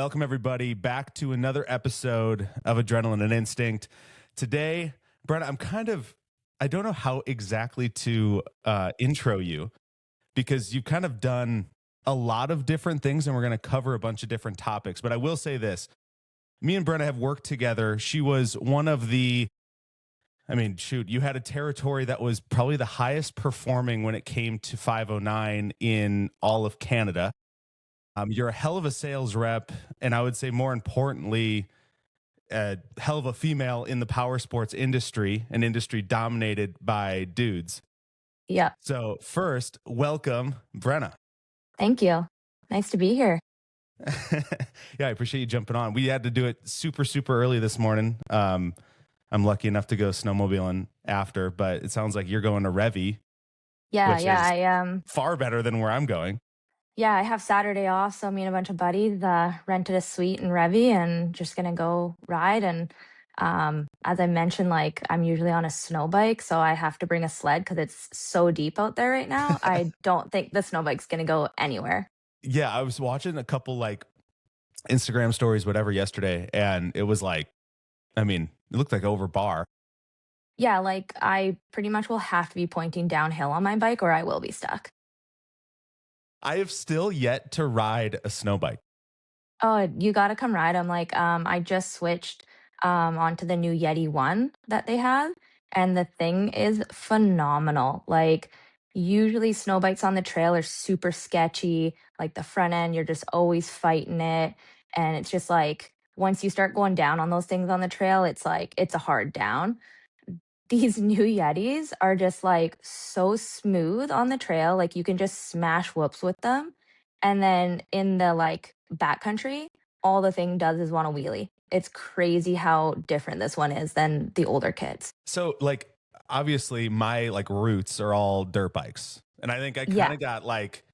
welcome everybody back to another episode of Adrenaline and Instinct. Today, Brenna, I don't know how exactly to intro you because you've kind of done a lot of different things and we're going to cover a bunch of different topics. But I will say this, me and Brenna have worked together. She was one of you had a territory that was probably the highest performing when it came to 509 in all of Canada. You're a hell of a sales rep, and I would say more importantly, a hell of a female in the power sports industry, an industry dominated by dudes. Yeah. So first, welcome, Brenna. Thank you. Nice to be here. Yeah, I appreciate you jumping on. We had to do it super, super early this morning. I'm lucky enough to go snowmobiling after, but it sounds like you're going to Revy. Yeah, which yeah. is far better than where I'm going. Yeah, I have Saturday off, so me and a bunch of buddies rented a suite in Revy and just gonna go ride. And as I mentioned, like I'm usually on a snow bike, so I have to bring a sled because it's so deep out there right now. I don't think the snow bike's gonna go anywhere. Yeah, I was watching a couple like Instagram stories, whatever, yesterday, and it was like, it looked like over bar. Yeah, like I pretty much will have to be pointing downhill on my bike or I will be stuck. I have still yet to ride a snow bike. Oh, you gotta come ride. I'm like, I just switched onto the new Yeti one that they have, and the thing is phenomenal. Like, usually snow bikes on the trail are super sketchy. Like the front end, you're just always fighting it. And it's just like once you start going down on those things on the trail, it's like it's a hard down. These new Yetis are just like so smooth on the trail. Like you can just smash whoops with them. And then in the like backcountry, all the thing does is want to wheelie. It's crazy how different this one is than the older kids. So like obviously my like roots are all dirt bikes. And I think I kind Yeah. of got like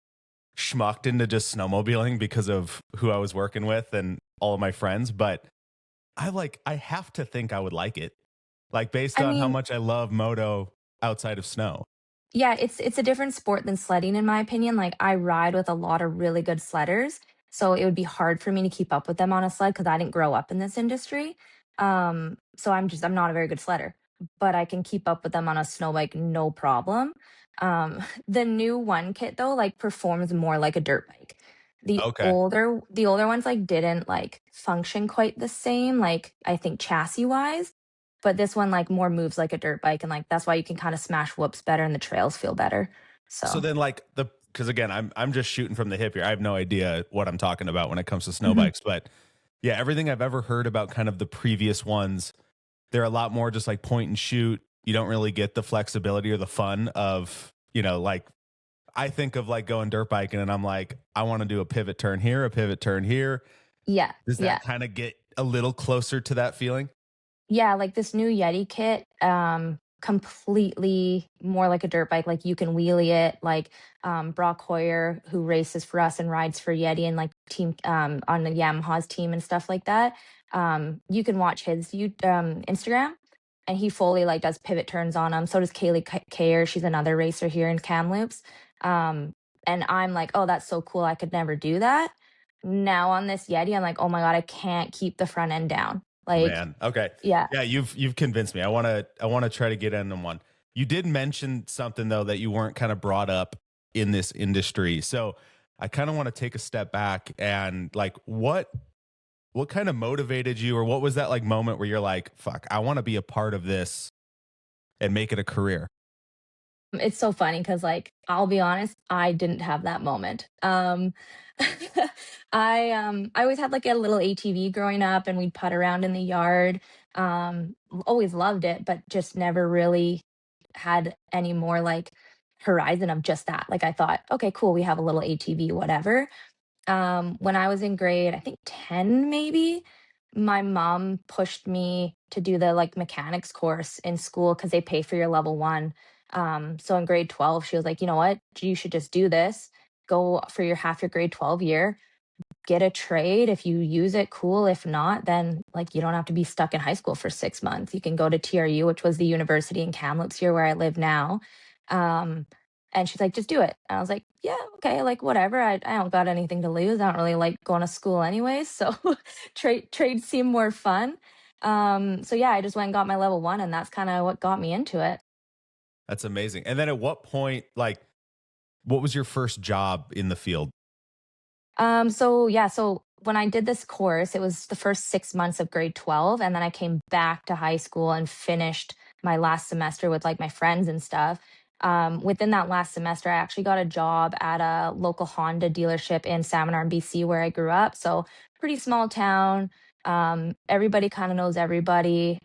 schmucked into just snowmobiling because of who I was working with and all of my friends. But I have to think I would like it. Like based I on how mean, much I love moto outside of snow. yeah, it's a different sport than sledding in my opinion. Like I ride with a lot of really good sledders, so it would be hard for me to keep up with them on a sled because I didn't grow up in this industry. So I'm not a very good sledder, but I can keep up with them on a snow bike no problem. The new one kit though like performs more like a dirt bike. Okay. The older ones like didn't like function quite the same, like I think chassis wise. But this one, like, more moves like a dirt bike, and, like, that's why you can kinda smash whoops better and the trails feel better. So So, then like because again, I'm just shooting from the hip here. I have no idea what I'm talking about when it comes to snow mhm. bikes, but yeah, everything I've ever heard about kind of the previous ones, they're a lot more just like point and shoot. You don't really get the flexibility or the fun of, like I think of like going dirt biking and I'm like, I want to do a pivot turn here, a pivot turn here. Yeah, Does yeah. that kind of get a little closer to that feeling? Yeah, like, this new Yeti kit, completely more like a dirt bike, like, you can wheelie it, like, Brock Hoyer, who races for us and rides for Yeti and, like, team on the Yamaha's team and stuff like that, you can watch his Instagram, and he fully, like, does pivot turns on them. So does Kaylee Kayer, she's another racer here in Kamloops, um, and I'm like, "Oh, that's so cool, I could never do that." Now on this Yeti, I'm like, "Oh my god, I can't keep the front end down." Like, Man, okay. yeah. Yeah, you've convinced me. I want to try to get into one. You did mention something though that you weren't kind of brought up in this industry. So I kind of want to take a step back and like what kind of motivated you or what was that like moment where you're like, fuck, I want to be a part of this and make it a career? It's so funny because, like, I'll be honest, I didn't have that moment. I always had, like, a little ATV growing up, and we'd putt around in the yard. Always loved it, but just never really had any more, like, horizon of just that. Like, I thought, "Okay, cool, we have a little ATV, whatever." When I was in grade, I think 10 maybe, my mom pushed me to do the like mechanics course in school because they pay for your level one. So in grade 12, she was like, you know what? You should just do this. Go for your half your grade 12 year, get a trade. If you use it, cool. If not, then like you don't have to be stuck in high school for 6 months. You can go to TRU, which was the university in Kamloops here where I live now. Um, And she's like, "Just do it." And I was like, "Yeah, okay, like whatever. I don't got anything to lose. I don't really like going to school anyways." So trade seemed more fun. So yeah, I just went and got my level 1 and that's kind of what got me into it. That's amazing. And then at what point, like, what was your first job in the field? So yeah, so when I did this course, it was the first 6 months of grade 12, and then I came back to high school and finished my last semester with like my friends and stuff. Within that last semester, I actually got a job at a local Honda dealership in Salmon Arm, BC, where I grew up. So pretty small town. Everybody kind of knows everybody.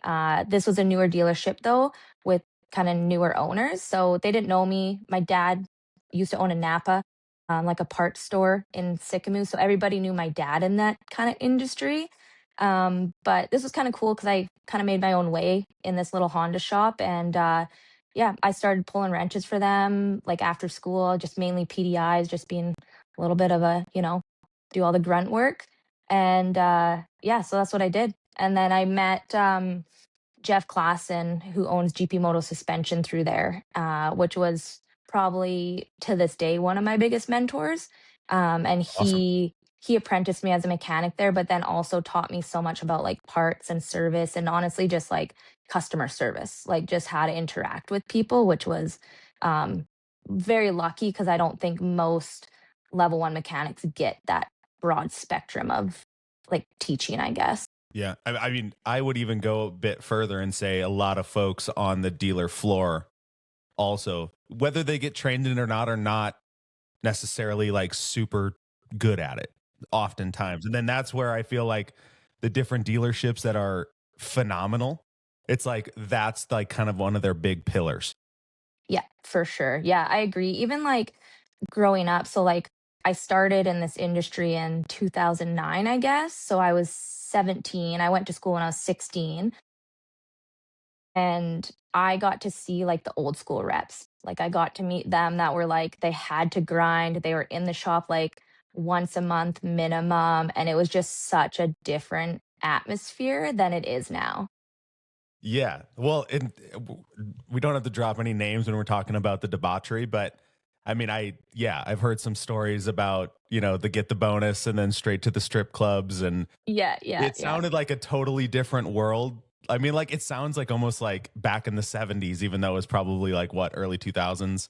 This was a newer dealership though, with kind of newer owners. So they didn't know me. My dad used to own a Napa, like a parts store in Sycamore. So everybody knew my dad in that kind of industry. But this was kind of cool because I kind of made my own way in this little Honda shop. And yeah, I started pulling wrenches for them like after school, just mainly PDIs, just being a little bit of a, do all the grunt work. And yeah, so that's what I did. And then I met Jeff Klassen, who owns GP Moto Suspension through there, which was probably to this day one of my biggest mentors. And Awesome. he apprenticed me as a mechanic there, but then also taught me so much about like parts and service, and honestly just like customer service, like just how to interact with people, which was um, very lucky because I don't think most level 1 mechanics get that broad spectrum of like teaching, I guess. Yeah. I mean, I would even go a bit further and say a lot of folks on the dealer floor also, whether they get trained in it or not, are not necessarily like super good at it oftentimes. And then that's where I feel like the different dealerships that are phenomenal, it's like that's like kind of one of their big pillars. Yeah, for sure. Yeah, I agree. Even like growing up, so like I started in this industry in 2009, I guess. So I was 17. I went to school when I was 16, and I got to see like the old school reps. Like I got to meet them that were like they had to grind. They were in the shop like once a month minimum, and it was just such a different atmosphere than it is now. Yeah. Well, we don't have to drop any names when we're talking about the debauchery, but I mean, yeah, I've heard some stories about, the get the bonus and then straight to the strip clubs. And Yeah, yeah, it yeah. sounded like a totally different world. I mean, like, it sounds like almost like back in the 70s, even though it was probably like what, early 2000s.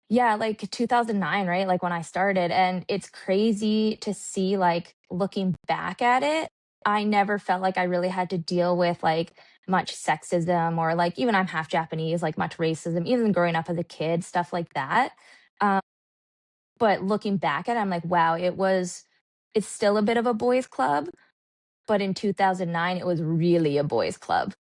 Yeah, like 2009, right? Like when I started. And it's crazy to see, like looking back at it, I never felt like I really had to deal with like much sexism or like even I'm half Japanese, like much racism, even growing up as a kid, stuff like that. Um, but looking back at it, I'm like, wow, it's still a bit of a boys' club, but in 2009, it was really a boys' club.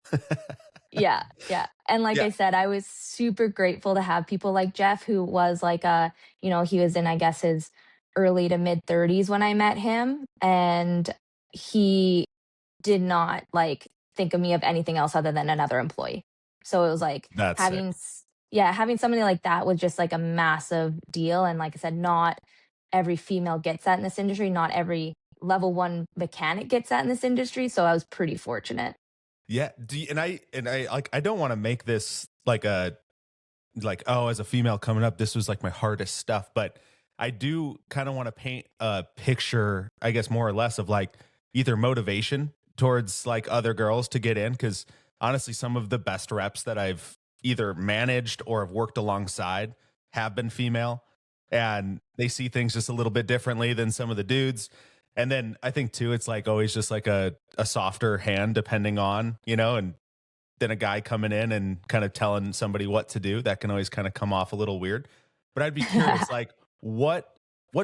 Yeah, yeah, and like Yeah, I said, I was super grateful to have people like Jeff who was like he was in, I guess, his early to mid 30s when I met him, and he did not, like, think of me of anything else other than another employee. So it was like that's sick. having somebody like that was just like a massive deal, and like I said, not every female gets that in this industry, not every level 1 mechanic gets that in this industry, so I was pretty fortunate. Yeah. And I like, I don't want to make this like oh, as a female coming up, this was like my hardest stuff. But I do kind of want to paint a picture, I guess, more or less of like either motivation towards like other girls to get in. Cause honestly, some of the best reps that I've either managed or have worked alongside have been female, and they see things just a little bit differently than some of the dudes. And then I think too, it's like always just like a softer hand depending on, and than a guy coming in and kind of telling somebody what to do. That can always kind of come off a little weird. But I'd be curious, like, what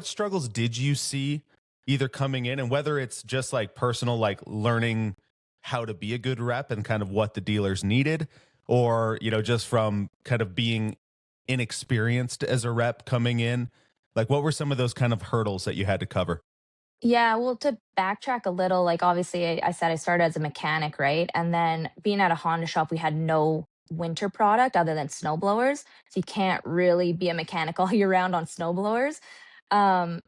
struggles did you see either coming in, and whether it's just like personal, like learning how to be a good rep and kind of what the dealers needed, or just from kind of being inexperienced as a rep coming in. Like, what were some of those kind of hurdles that you had to cover? Yeah, well, to backtrack a little, like obviously I said I started as a mechanic, right? And then being at a Honda shop, we had no winter product other than snowblowers. So you can't really be a mechanic all year round on snowblowers.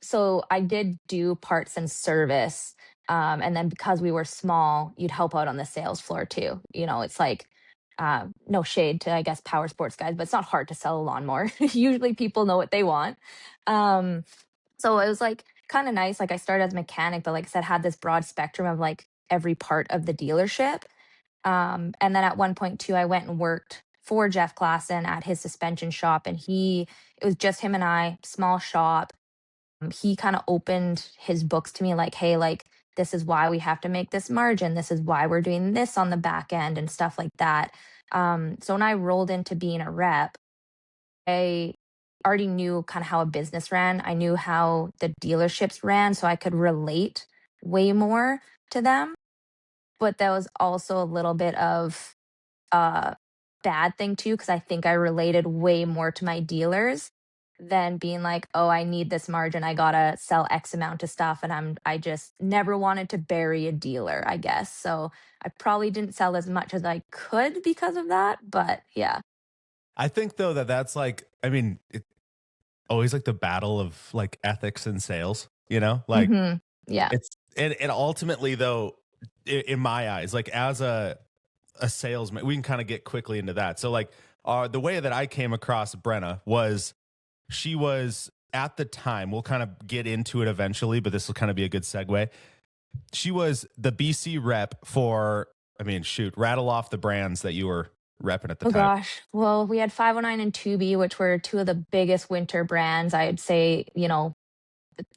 So I did do parts and service. And then because we were small, you'd help out on the sales floor too. It's like No shade to, I guess, power sports guys, but it's not hard to sell a lawnmower. Usually people know what they want. Um, so it was like kind of nice. Like I started as a mechanic, but like I said, had this broad spectrum of like every part of the dealership. And then at one point too, I went and worked for Jeff Klassen at his suspension shop, and it was just him and I, small shop. He kind of opened his books to me, like, hey, like this is why we have to make this margin. This is why we're doing this on the back end and stuff like that. So when I rolled into being a rep, I already knew kind of how a business ran. I knew how the dealerships ran, so I could relate way more to them. But that was also a little bit of a bad thing too, because I think I related way more to my dealers than being like, oh, I need this margin. I gotta sell X amount of stuff. And I just never wanted to bury a dealer, I guess. So I probably didn't sell as much as I could because of that. But yeah. I think though that that's like, I mean, it's always like the battle of like ethics and sales, you know, like Yeah. it's, and ultimately though, in my eyes, like as a salesman, we can kind of get quickly into that. So like, the way that I came across Brenna was she was at the time, we'll kind of get into it eventually, but this will kind of be a good segue. She was the BC rep for, I mean, shoot, rattle off the brands that you were repping at the Oh time. gosh. Well, we had 509 and 2B, which were two of the biggest winter brands. I'd say,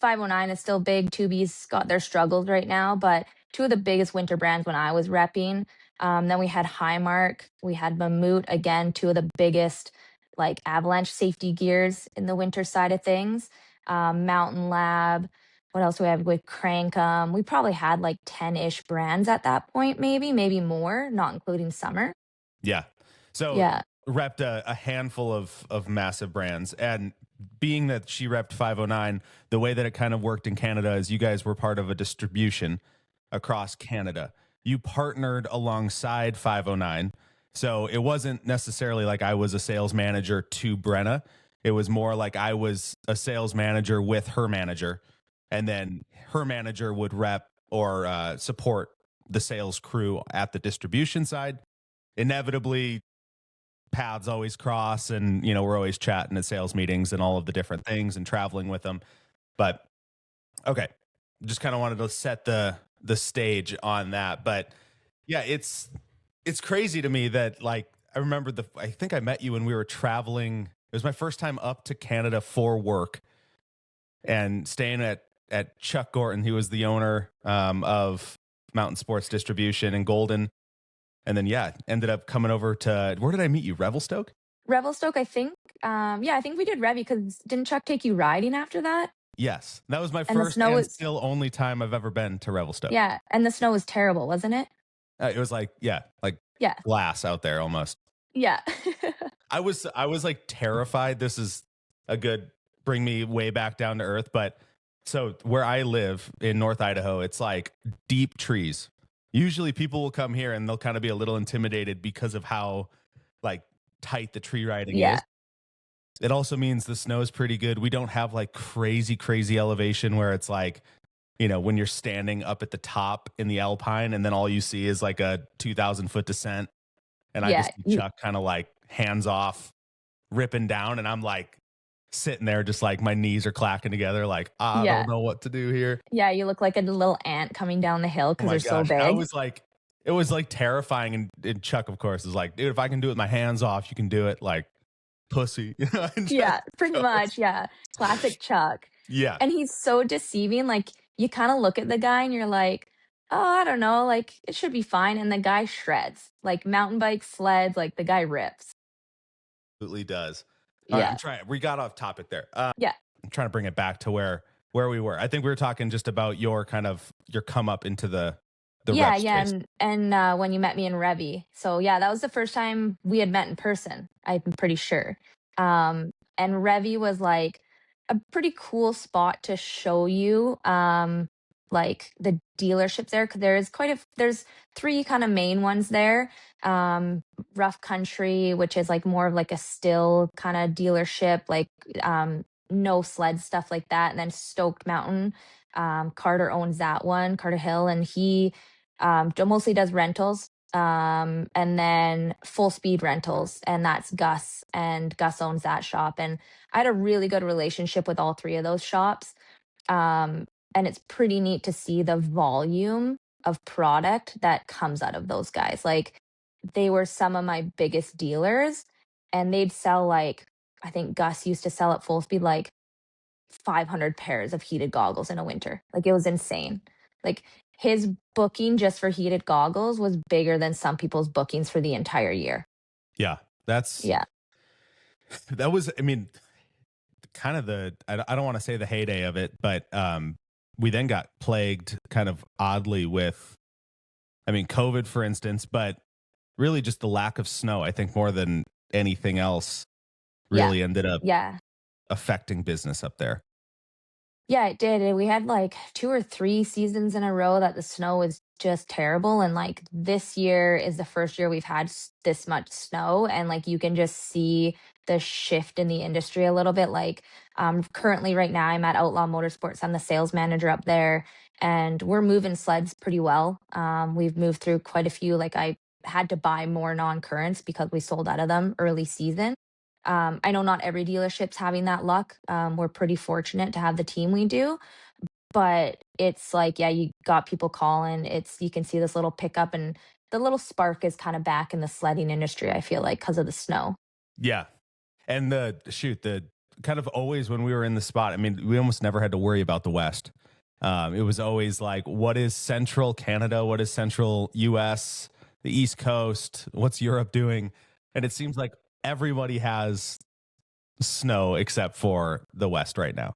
509 is still big. 2B's got their struggles right now, but two of the biggest winter brands when I was repping. Then we had Highmark, we had Mammut, again, two of the biggest like avalanche safety gears in the winter side of things. Mountain Lab. What else do we have with Crankum? We probably had like 10-ish brands at that point, maybe more, not including summer. Yeah. So Yeah. repped a handful of massive brands. And being that she repped 509, the way that it kind of worked in Canada is you guys were part of a distribution across Canada. You partnered alongside 509. So it wasn't necessarily like I was a sales manager to Brenna. It was more like I was a sales manager with her manager. And then her manager would rep or support the sales crew at the distribution side. Inevitably, paths always cross, and we're always chatting at sales meetings and all of the different things and traveling with them. But okay, just kind of wanted to set the stage on that. But yeah, it's crazy to me that like I remember I think I met you when we were traveling. It was my first time up to Canada for work and staying at Chuck Gorton. He was the owner of Mountain Sports Distribution in Golden. And then yeah, ended up coming over to, where did I meet you? Revelstoke? Revelstoke, I think. Yeah, I think we did Revy because didn't Chuck take you riding after that? Yes. That was my And the first snow and was, still only time I've ever been to Revelstoke. yeah, and the snow was terrible, wasn't it? It was like, yeah, like Yeah. glass out there almost. Yeah. I was like terrified. This is a good bring me way back down to earth. But so where I live in North Idaho, it's like deep trees. Usually people will come here and they'll kind of be a little intimidated because of how like tight the tree riding Yeah. is. It also means the snow is pretty good. We don't have like crazy elevation where it's like, when you're standing up at the top in the Alpine and then all you see is like a 2,000 foot descent. And I Yeah. just see Chuck kind of like hands off, ripping down. And I'm like sitting there, just like my knees are clacking together. Like, I Yeah. don't know what to do here. Yeah, you look like a little ant coming down the hill Oh because my they're so gosh. I big. was like, it was like terrifying. And Chuck, of course, is like, dude, if I can do it with my hands off, you can do it. Like, pussy. And just Yeah, pretty goes. much, yeah. Classic Chuck. Yeah. And he's so deceiving, like, you kinda look at the guy and you're like, "Oh, I don't know, like, it should be fine," and the guy shreds. Like, mountain bikes, sleds, like, the guy rips. Absolutely does. All right, Yeah. we got off topic there. Yeah. I'm trying to bring it back to where we were. I think we were talking just about your kind of your come up into the Yeah, rep yeah, space. and when you met me in Revy. So, yeah, that was the first time we had met in person, I'm pretty sure. And Revy was, like, a pretty cool spot to show you, like, the dealerships there, 'cause there's 3 kinda main ones there. Rough Country, which is, like, more of, like, a still kinda dealership, like, no sled, stuff like that, and then Stoked Mountain. Carter owns that one, Carter Hill, and he mostly does rentals. and then Full Speed Rentals, and that's Gus, and Gus owns that shop. And I had a really good relationship with all three of those shops. Um, and it's pretty neat to see the volume of product that comes out of those guys. Like, they were some of my biggest dealers, and they'd sell like, I think Gus used to sell at Full Speed like 500 pairs of heated goggles in a winter. Like, it was insane. Like, his booking just for heated goggles was bigger than some people's bookings for the entire year. Yeah, that's Yeah. that was. I mean, kind of the. I don't want to say the heyday of it, but we then got plagued kind of oddly with. I mean, COVID, for instance, but really just the lack of snow. I think more than anything else, Yeah. really ended up Yeah. affecting business up there. Yeah, it did, and we had, like, 2 or 3 seasons in a row that the snow was just terrible, and, like, this year is the first year we've had this much snow, and, like, you can just see the shift in the industry a little bit. Like, currently right now, I'm at Outlaw Motorsports. I'm the sales manager up there, and we're moving sleds pretty well. We've moved through quite a few. Like, I had to buy more non-currents because we sold out of them early season. I know not every dealership's having that luck. We're pretty fortunate to have the team we do, but it's like, yeah, you got people calling. It's You can see this little pickup, and the little spark is kind of back in the sledding industry, I feel like, because of the snow. Yeah, and the kind of always when we were in the spot. I mean, we almost never had to worry about the West. It was always like, what is Central Canada? What is Central US? The East Coast? What's Europe doing? And it seems like everybody has snow except for the West right now.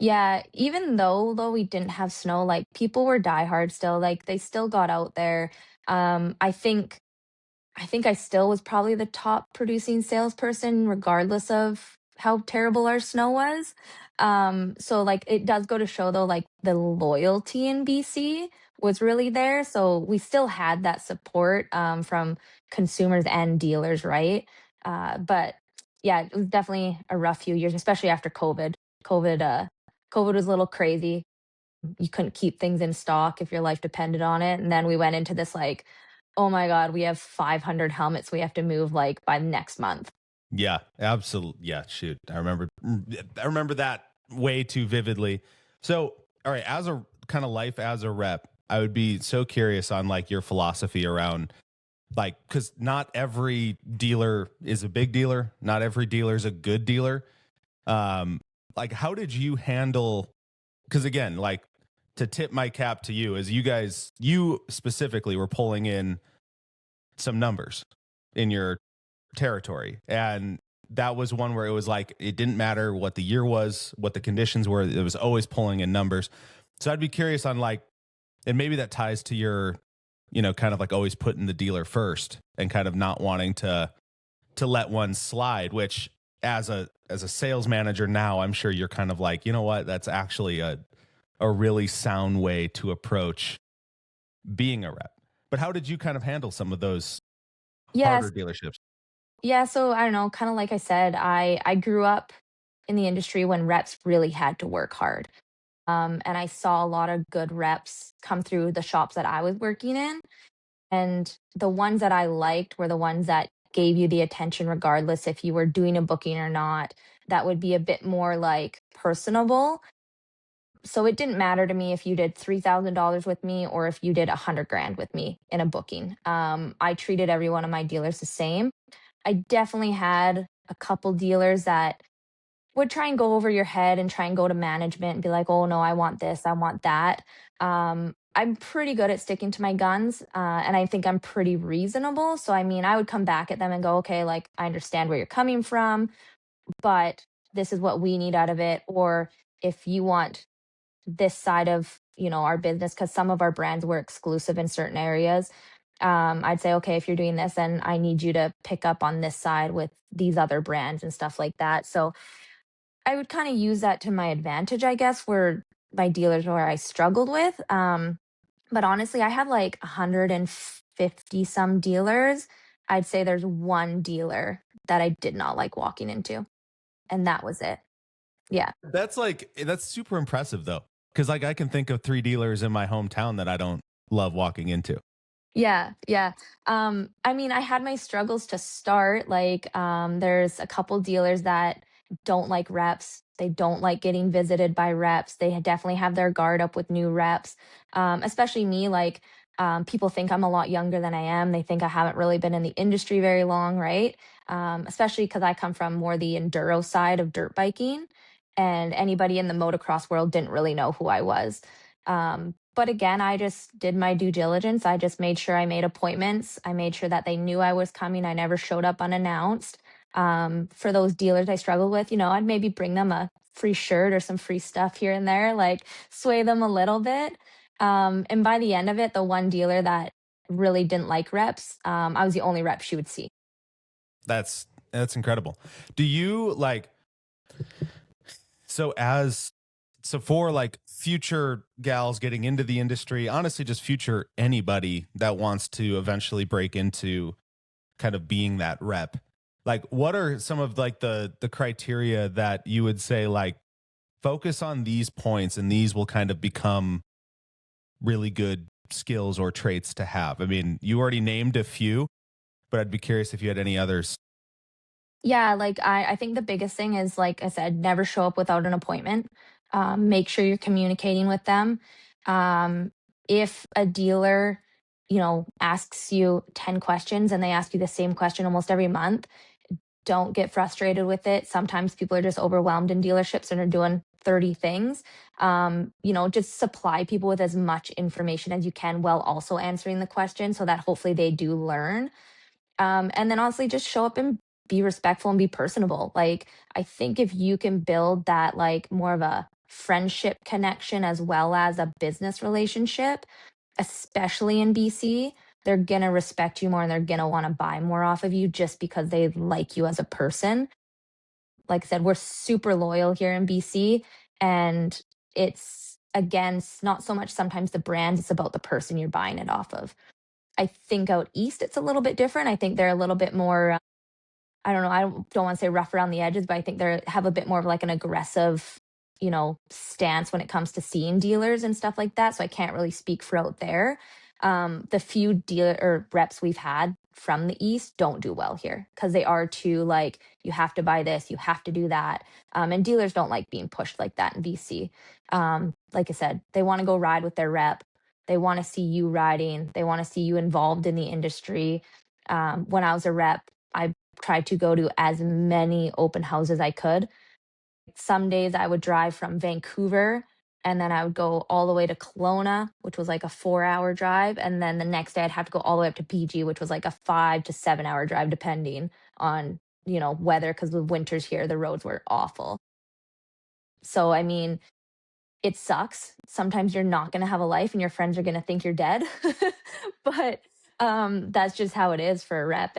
Yeah, even though we didn't have snow, like, people were diehard still. Like, they still got out there. I think I still was probably the top producing salesperson regardless of how terrible our snow was. So, like, it does go to show though, like, the loyalty in BC was really there. So we still had that support from consumers and dealers, right? But yeah, it was definitely a rough few years, especially after COVID. COVID, uh, COVID was a little crazy. You couldn't keep things in stock if your life depended on it. And then we went into this like, oh my God, we have 500 helmets we have to move like by next month. Yeah, absolutely. Yeah, shoot. I remember that way too vividly. So, all right, as a kind of life as a rep, I would be so curious on like your philosophy around like cuz not every dealer is a big dealer, not every dealer is a good dealer. Like how did you handle cuz again, like to tip my cap to you as you specifically were pulling in some numbers in your territory. And that was one where it was like it didn't matter what the year was, what the conditions were, it was always pulling in numbers. So I'd be curious on like, and maybe that ties to your, kind of like always putting the dealer first and kind of not wanting to let one slide, which as a sales manager now, I'm sure you're kind of like, you know what, that's actually a really sound way to approach being a rep. But how did you kind of handle some of those harder Yes. dealerships? Yeah. So I don't know, kind of like I said, I grew up in the industry when reps really had to work hard. And I saw a lot of good reps come through the shops that I was working in. And the ones that I liked were the ones that gave you the attention regardless if you were doing a booking or not. That would be a bit more like personable. So it didn't matter to me if you did $3,000 with me or if you did 100 grand with me in a booking. I treated every one of my dealers the same. I definitely had a couple dealers that would try and go over your head and try and go to management and be like, "Oh no, I want this, I want that." I'm pretty good at sticking to my guns, and I think I'm pretty reasonable. So I mean, I would come back at them and go, "Okay, like I understand where you're coming from, but this is what we need out of it." Or if you want this side of our business, because some of our brands were exclusive in certain areas, I'd say, okay, if you're doing this, then I need you to pick up on this side with these other brands and stuff like that. So I would kind of use that to my advantage, I guess, where my dealers where I struggled with. But honestly, I had like 150 some dealers. I'd say there's one dealer that I did not like walking into, and that was it. Yeah. That's super impressive though. Cause like I can think of three dealers in my hometown that I don't love walking into. Yeah, yeah. I mean, I had my struggles to start. Like, there's a couple dealers that don't like reps. They don't like getting visited by reps. They definitely have their guard up with new reps. Especially me, like, people think I'm a lot younger than I am. They think I haven't really been in the industry very long, right? Especially because I come from more the enduro side of dirt biking, and anybody in the motocross world didn't really know who I was. But again, I just did my due diligence. I just made sure I made appointments. I made sure that they knew I was coming. I never showed up unannounced. For those dealers I struggled with, I'd maybe bring them a free shirt or some free stuff here and there, like sway them a little bit. And by the end of it, the one dealer that really didn't like reps, I was the only rep she would see. That's incredible. Do you like so as so for like future gals getting into the industry, honestly, just future anybody that wants to eventually break into kind of being that rep, like what are some of like the criteria that you would say like focus on these points and these will kind of become really good skills or traits to have? I mean, you already named a few, but I'd be curious if you had any others. Yeah, like I think the biggest thing is, like I said, never show up without an appointment. Make sure you're communicating with them. If a dealer, asks you 10 questions and they ask you the same question almost every month, don't get frustrated with it. Sometimes people are just overwhelmed in dealerships and are doing 30 things. Just supply people with as much information as you can while also answering the question so that hopefully they do learn. And then honestly, just show up and be respectful and be personable. Like, I think if you can build that, like, more of a friendship connection as well as a business relationship, especially in BC, they're going to respect you more and they're going to want to buy more off of you just because they like you as a person. Like I said, we're super loyal here in BC. And it's, again, not so much sometimes the brand, it's about the person you're buying it off of. I think out east, it's a little bit different. I think they're a little bit more, I don't know, I don't want to say rough around the edges, but I think they have a bit more of like an aggressive, stance when it comes to seeing dealers and stuff like that. So I can't really speak for out there. The few dealer or reps we've had from the East don't do well here because they are too like, you have to buy this, you have to do that. And dealers don't like being pushed like that in BC. Like I said, they want to go ride with their rep. They want to see you riding. They want to see you involved in the industry. When I was a rep, I tried to go to as many open houses I could. Some days I would drive from Vancouver and then I would go all the way to Kelowna, which was like a 4-hour drive. And then the next day I'd have to go all the way up to PG, which was like a 5 to 7 hour drive, depending on, weather, because the winters here, the roads were awful. So, I mean, it sucks. Sometimes you're not going to have a life and your friends are going to think you're dead. But that's just how it is for a rep.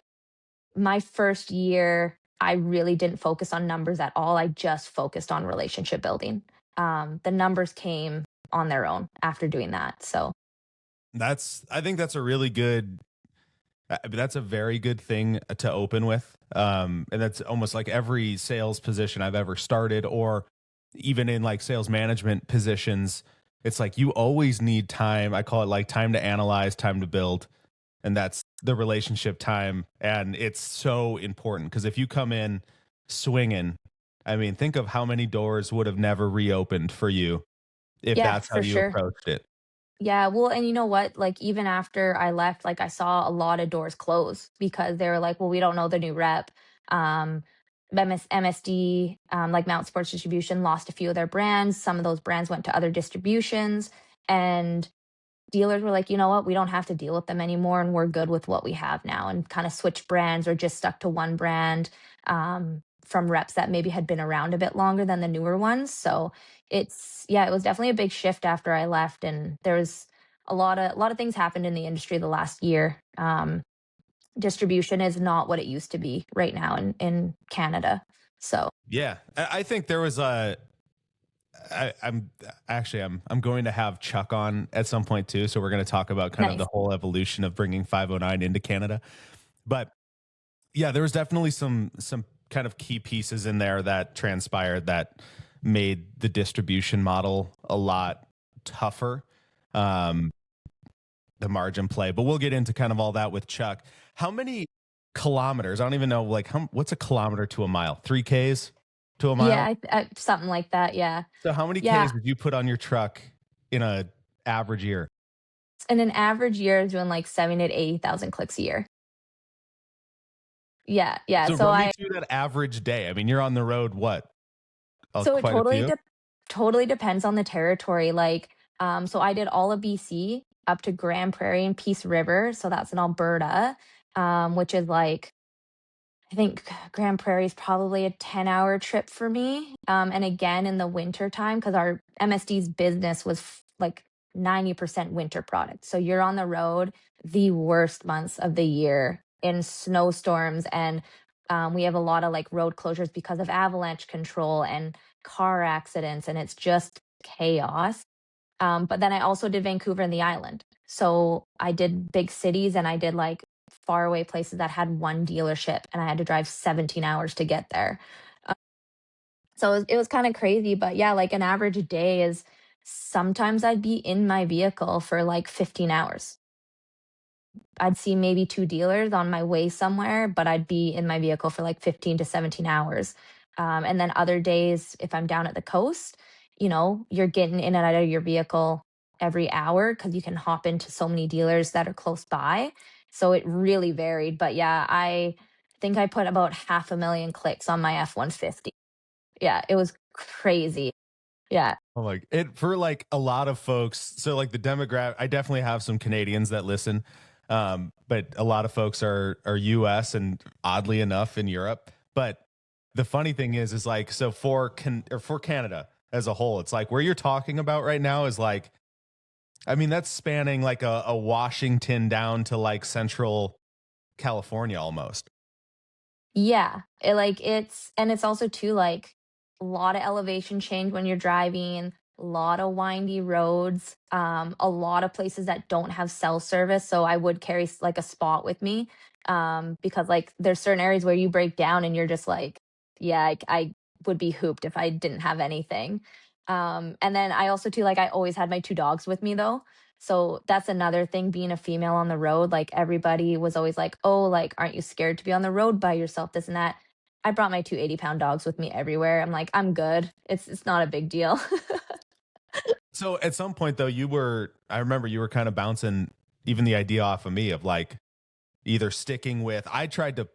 My first year, I really didn't focus on numbers at all. I just focused on relationship building. The numbers came on their own after doing that. So, I think that's a really good that's a very good thing to open with. And that's almost like every sales position I've ever started, or even in like sales management positions. It's like you always need time. I call it like time to analyze, time to build. And that's the relationship time. And it's so important because if you come in swinging, I mean, think of how many doors would have never reopened for you if yeah, that's how for you sure. approached it. Yeah, well, and you know what? Like, even after I left, like, I saw a lot of doors close because they were like, well, we don't know the new rep. Um, MSD, like Mount Sports Distribution, lost a few of their brands. Some of those brands went to other distributions. And dealers were like, you know what, we don't have to deal with them anymore and we're good with what we have now, and kind of switch brands or just stuck to one brand, from reps that maybe had been around a bit longer than the newer ones. So yeah, it was definitely a big shift after I left. And there was a lot of things happened in the industry the last year. Distribution is not what it used to be right now in Canada. So Yeah. I think there was a I'm actually I'm going to have Chuck on at some point too. So we're going to talk about kind of the nice. whole evolution of bringing 509 into Canada. But yeah, there was definitely some kind of key pieces in there that transpired that made the distribution model a lot tougher. Um, the margin play. But we'll get into kind of all that with Chuck. How many kilometers? I don't even know, like, what's a kilometer to a mile? 3Ks to a Yeah, mile? something like that, yeah. So how many Yeah, Ks did you put on your truck in a average year? and an average year is doing, like, 70 to 80,000 clicks a year. Yeah, yeah, So so run me I through that average day. I mean, you're on the road, what? so it Quite a few? totally depends on the territory, like, so I did all of BC up to Grand Prairie and Peace River, so that's in Alberta, which is, like, I think Grand Prairie is probably a 10-hour trip for me. And again, in the winter time, because our MSD's business was like 90% winter product. So you're on the road the worst months of the year in snowstorms. And we have a lot of like road closures because of avalanche control and car accidents. And it's just chaos. But then I also did Vancouver and the island. So I did big cities and I did like far away places that had one dealership and I had to drive 17 hours to get there. Uh, so it was kind of crazy. But yeah, like an average day is sometimes I'd be in my vehicle for like 15 hours. I'd see maybe 2 dealers on my way somewhere, but I'd be in my vehicle for like 15 to 17 hours. And then other days, if I'm down at the coast, you're getting in and out of your vehicle every hour because you can hop into so many dealers that are close by. So it really varied. But yeah, I think I put about 500,000 clicks on my F-150. Yeah, it was crazy. Yeah. Oh, like it for like a lot of folks. So like the demographic, I definitely have some Canadians that listen, but a lot of folks are US and oddly enough in Europe. But the funny thing is like so for Canada as a whole, it's like where you're talking about right now is like, I mean that's spanning like a Washington down to like Central California almost. Yeah, and it's also too, like, a lot of elevation change when you're driving, a lot of windy roads, a lot of places that don't have cell service, so I would carry like, a spot with me, because, like, there's certain areas where you break down and you're just like, "Yeah, I would be hooped if I didn't have anything." And then I also too, like, I always had my 2 dogs with me, though, so that's another thing being a female on the road, like, everybody was always like, "Oh, like, aren't you scared to be on the road by yourself, this and that." I brought my 2 80-pound dogs with me everywhere. I'm like, "I'm good. It's not a big deal." So at some point though, I remember you were kind of bouncing even the idea off of me of like either sticking with I tried to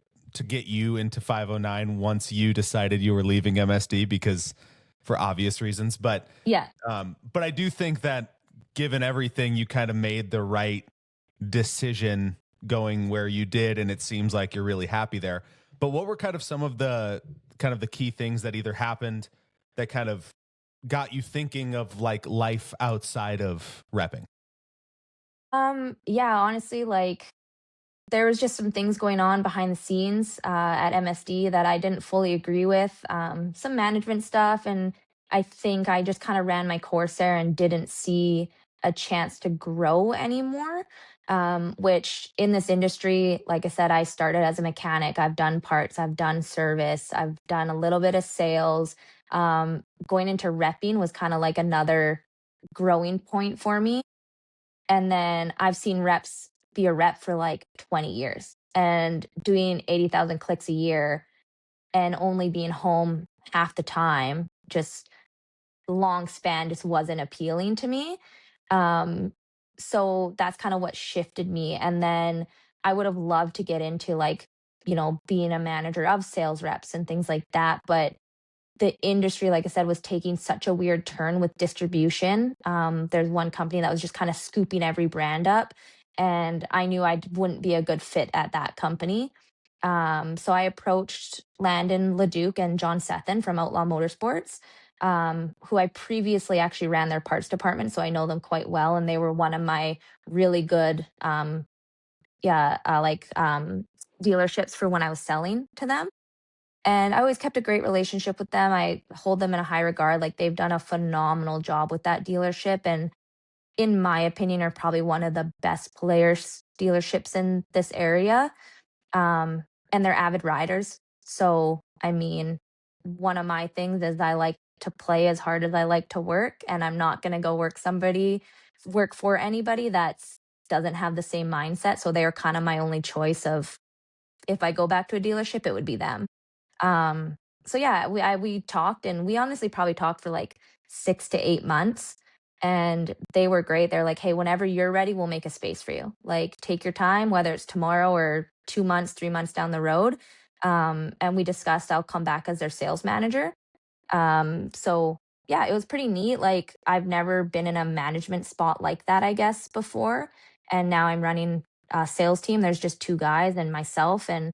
get you into 509 once you decided you were leaving MSD because for obvious reasons, Yeah. but I do think that given everything you kind of made the right decision going where you did and it seems like you're really happy there. But what were kind of some of the key things that either happened that kind of got you thinking of like life outside of repping? Yeah, honestly, like, there was just some things going on behind the scenes at MSD that I didn't fully agree with. Some management stuff, and I think I just kind of ran my course there and didn't see a chance to grow anymore. Which in this industry, like I said, I started as a mechanic. I've done parts, I've done service, I've done a little bit of sales. Going into repping was kind of like another growing point for me, and then I've seen reps be a rep for like 20 years and doing 80,000 clicks a year and only being home half the time, just long span just wasn't appealing to me. Um, so that's kind of what shifted me. And then I would have loved to get into like, being a manager of sales reps and things like that. But the industry, like I said, was taking such a weird turn with distribution. There's one company that was just kind of scooping every brand up, and I knew I wouldn't be a good fit at that company. So I approached Landon Leduc and John Sethen from Outlaw Motorsports, who I previously actually ran their parts department, so I know them quite well, and they were one of my really good, yeah, dealerships for when I was selling to them. And I always kept a great relationship with them. I hold them in a high regard. Like they've done a phenomenal job with that dealership. And in my opinion, are probably one of the best players dealerships in this area. And they're avid riders. So, I mean, one of my things is I like to play as hard as I like to work. And I'm not going to go work for anybody that's doesn't have the same mindset. So they are kind of my only choice of if I go back to a dealership, it would be them. Um, so yeah, we talked, and we honestly probably talked for like 6 to 8 months, and they were great. They're like, hey, whenever you're ready, we'll make a space for you. Like, take your time, whether it's tomorrow or 2 months, 3 months down the road. And we discussed I'll come back as their sales manager. So yeah, it was pretty neat. Like, I've never been in a management spot like that, I guess, before. And now I'm running a sales team. There's just two guys and myself. And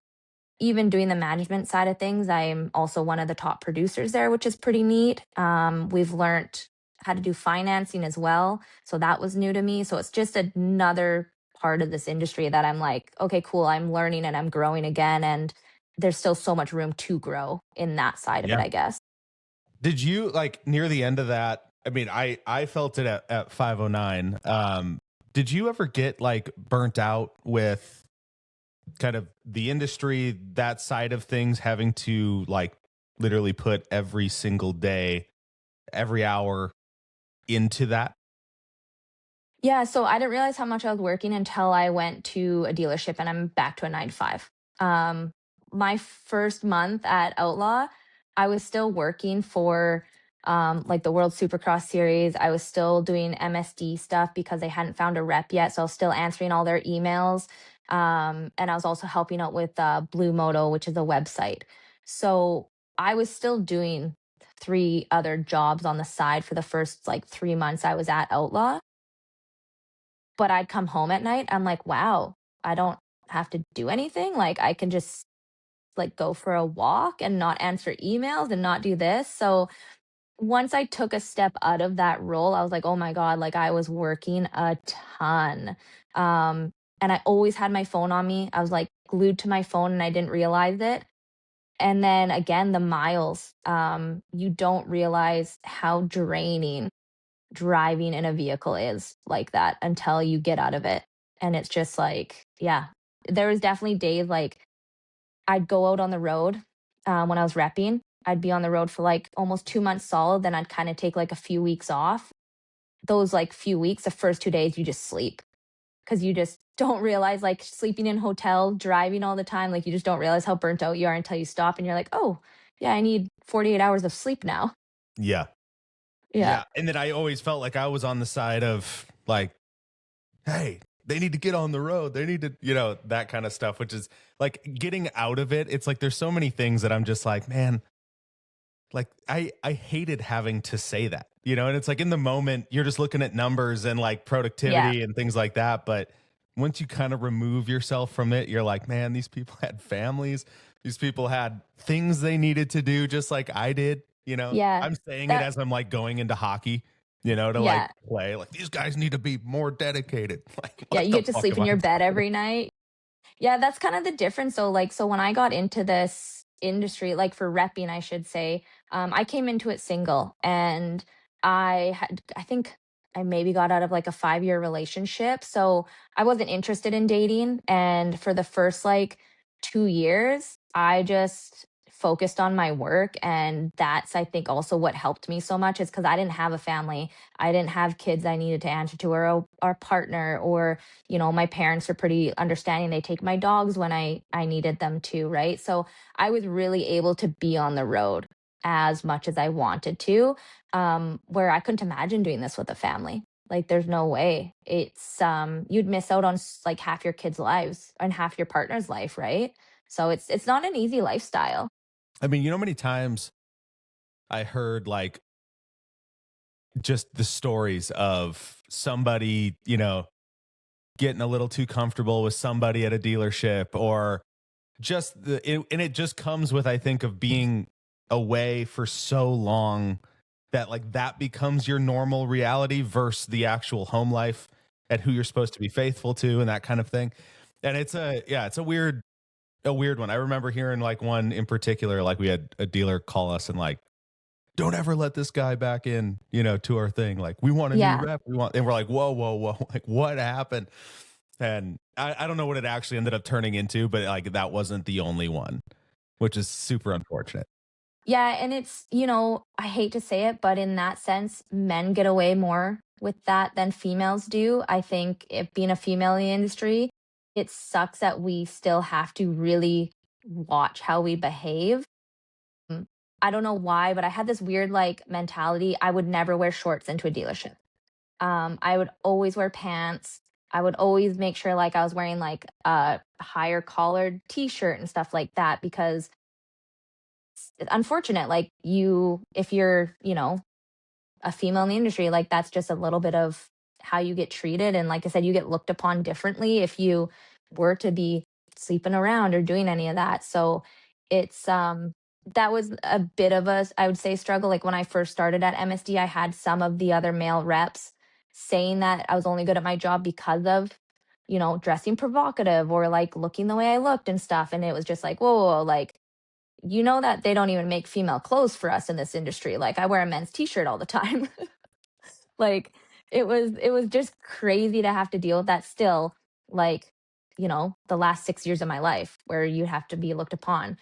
even doing the management side of things, I'm also one of the top producers there, which is pretty neat. We've learned how to do financing as well. So that was new to me. So it's just another part of this industry that I'm like, okay, cool. I'm learning and I'm growing again. And there's still so much room to grow in that side of it, Yeah. I guess. Did you like near the end of that? I mean, I felt it at 509. Did you ever get like burnt out with kind of the industry, that side of things, having to like literally put every single day, every hour into that? Yeah, so I didn't realize how much I was working until I went to a dealership and I'm back to a 9 to 5. Um, my first month at Outlaw, I was still working for like the World Supercross Series. I was still doing MSD stuff because they hadn't found a rep yet. So I was still answering all their emails. And I was also helping out with Blue Moto, which is a website. So I was still doing three other jobs on the side for the first like 3 months I was at Outlaw, but I'd come home at night, I'm like, "Wow, I don't have to do anything, like, I can just, like, go for a walk and not answer emails and not do this." So, once I took a step out of that role, I was like, "Oh my god," like, I was working a ton, and I always had my phone on me. I was, like, glued to my phone and I didn't realize it. And then again, the miles, you don't realize how draining driving in a vehicle is like that until you get out of it. And it's just like, yeah, there was definitely days like I'd go out on the road when I was repping. I'd be on the road for like almost 2 months solid. Then I'd kind of take like a few weeks off. Those like few weeks, the first 2 days, you just sleep because you just don't realize like sleeping in hotels, driving all the time, like you just don't realize how burnt out you are until you stop and you're like, oh, yeah, I need 48 hours of sleep now. Yeah. Yeah. Yeah. And then I always felt like I was on the side of like, hey, they need to get on the road. They need to, that kind of stuff, which is like getting out of it. It's like there's so many things that I'm just like, man, like I hated having to say that, and it's like in the moment you're just looking at numbers and like Yeah. productivity and things like that. But once you kind of remove yourself from it, you're like, man, these people had families. These people had things they needed to do just like I did. Yeah. I'm saying it That, as I'm like going into hockey, to like yeah. play. Like these guys need to be more dedicated. Like, Yeah, what you the get to fuck sleep am in I your bed talking about? every night. Yeah, that's kind of the difference. So, like, so when I got into this industry, like for repping, I should say, I came into it single, and I think I maybe got out of like a 5 year relationship. So I wasn't interested in dating. And for the first like 2 years, I just focused on my work. And that's, I think, also what helped me so much is because I didn't have a family. I didn't have kids I needed to answer to, or a partner, or my parents are pretty understanding. They take my dogs when I needed them to, right? So I was really able to be on the road as much as I wanted to, where I couldn't imagine doing this with a family. Like, there's no way. It's you'd miss out on like half your kids' lives and half your partner's life, right? So it's not an easy lifestyle. I mean, many times I heard like just the stories of somebody, getting a little too comfortable with somebody at a dealership, or just and it just comes with, I think, of being away for so long that like that becomes your normal reality versus the actual home life and who you're supposed to be faithful to and that kind of thing. And it's a weird one. I remember hearing like one in particular, like we had a dealer call us and like, don't ever let this guy back in, to our thing. Like, we want a new Yeah. rep. And we're like, whoa, whoa, whoa. Like, what happened? And I don't know what it actually ended up turning into, but like that wasn't the only one, which is super unfortunate. Yeah, and it's, I hate to say it, but in that sense, men get away more with that than females do. I think it being a female in the industry, it sucks that we still have to really watch how we behave. Mm, I don't know why, but I had this weird like mentality. I would never wear shorts into a dealership. I would always wear pants. I would always make sure like I was wearing like a higher collared t-shirt and stuff like that because it's unfortunate. Like if you're, a female in the industry, like that's just a little bit of how you get treated. And like I said, you get looked upon differently if you were to be sleeping around or doing any of that. So it's that was a bit of a, I would say, struggle. Like when I first started at MSD, I had some of the other male reps saying that I was only good at my job because of, dressing provocative or like looking the way I looked and stuff. And it was just like, whoa, whoa, whoa, like that they don't even make female clothes for us in this industry. Like I wear a men's t-shirt all the time. Like it was just crazy to have to deal with that still, like, the last 6 years of my life where you have to be looked upon.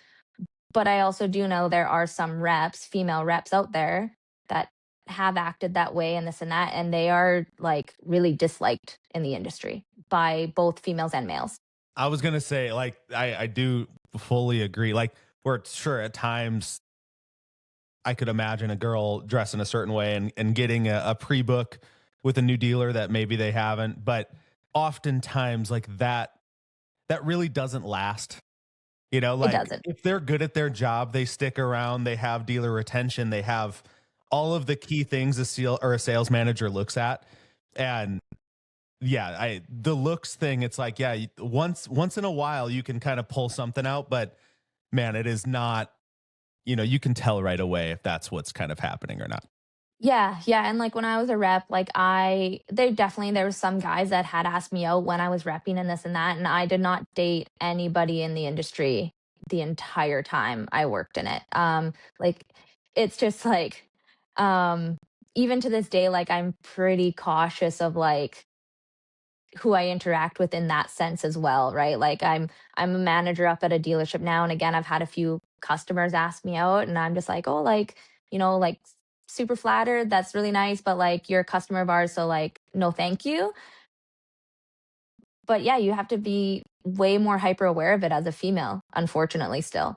But I also do know there are some reps, female reps out there that have acted that way and this and that, and they are like really disliked in the industry by both females and males. I was gonna say, like, I do fully agree. Like, where sure at times I could imagine a girl dressing a certain way and getting a pre-book with a new dealer that maybe they haven't, but oftentimes like that really doesn't last. It Like doesn't. if they're good at their job, they stick around, they have dealer retention, they have all of the key things a sales manager looks at. And yeah, the looks thing, it's like, yeah, once in a while you can kind of pull something out, but man, it is not, you can tell right away if that's what's kind of happening or not. Yeah, yeah, and, like, when I was a rep, like, there was some guys that had asked me out when I was repping and this and that, and I did not date anybody in the industry the entire time I worked in it. Like, it's just, like, um, even to this day, like, I'm pretty cautious of, like, who I interact with in that sense as well, right? Like I'm a manager up at a dealership now, and again, I've had a few customers ask me out, and I'm just like, oh, like like super flattered. That's really nice, but like you're a customer of ours, so like no, thank you. But yeah, you have to be way more hyper aware of it as a female, unfortunately, still.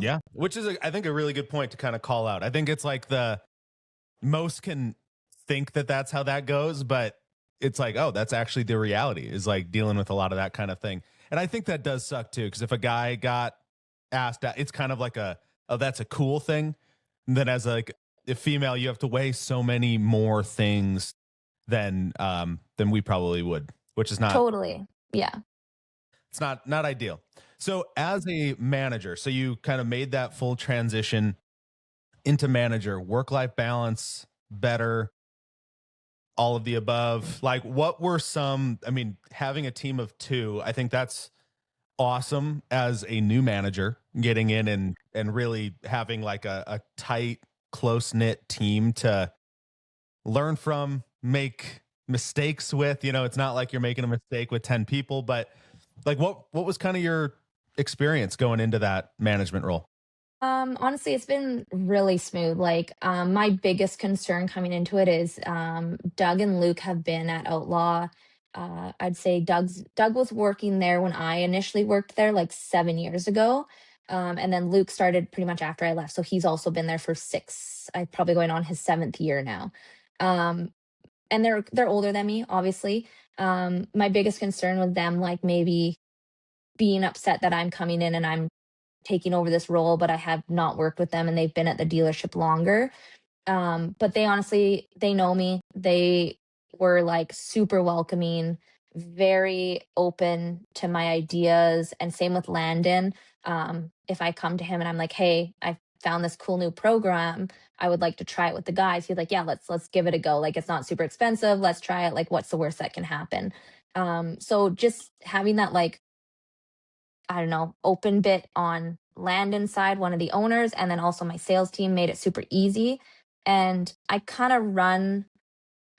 Yeah, which is I think a really good point to kind of call out. I think it's like the most can think that that's how that goes, but it's like, oh, that's actually the reality is like dealing with a lot of that kind of thing. And I think that does suck too, because if a guy got asked, it's kind of like oh, that's a cool thing. And then as like a female, you have to weigh so many more things than we probably would, which is not Totally. Yeah. it's not ideal. So as a manager, so you kind of made that full transition into manager, work life balance better, all of the above. Like what were some, I mean, having a team of two, I think that's awesome as a new manager, getting in and really having like a tight, close knit team to learn from, make mistakes with. It's not like you're making a mistake with 10 people, but like what was kind of your experience going into that management role? Honestly, it's been really smooth. Like, my biggest concern coming into it is Doug and Luke have been at Outlaw. I'd say Doug was working there when I initially worked there, like 7 years ago. And then Luke started pretty much after I left. So he's also been there for six, I probably going on his seventh year now. Um, and they're older than me, obviously. My biggest concern was them like maybe being upset that I'm coming in and I'm taking over this role, but I have not worked with them and they've been at the dealership longer. But they honestly, they know me. They were like super welcoming, very open to my ideas. And same with Landon. If I come to him and I'm like, hey, I found this cool new program, I would like to try it with the guys. He's like, yeah, let's give it a go. Like it's not super expensive. Let's try it. Like, what's the worst that can happen? So just having that like I don't know, open bit on Landon's side, one of the owners, and then also my sales team made it super easy. And I kind of run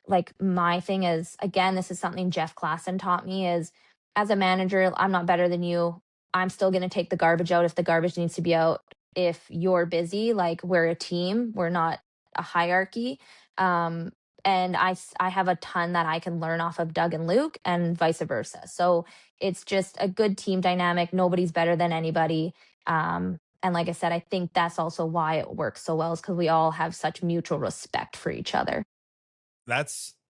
like my thing is again, this is something Jeff Klassen taught me is as a manager, I'm not better than you. I'm still going to take the garbage out if the garbage needs to be out. If you're busy, like we're a team, we're not a hierarchy. Um, and I have a ton that I can learn off of Doug and Luke, and vice versa. So it's just a good team dynamic. Nobody's better than anybody. And like I said, I think that's also why it works so well, is because we all have such mutual respect for each other.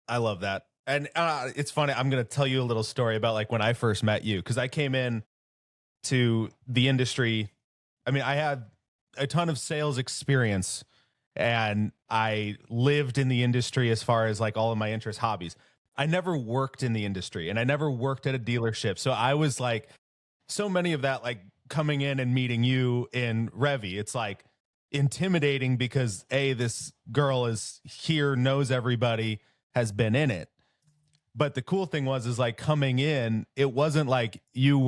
I love that. And it's funny. I'm going to tell you a little story about like when I first met you, because I came in to the industry. I mean, I had a ton of sales experience and I lived in the industry as far as like all of my interest hobbies. I never worked in the industry and I never worked at a dealership. So I was like, so many of that, like coming in and meeting you in Revy, it's like intimidating because this girl is here, knows everybody, has been in it. But the cool thing was, is like coming in, it wasn't like you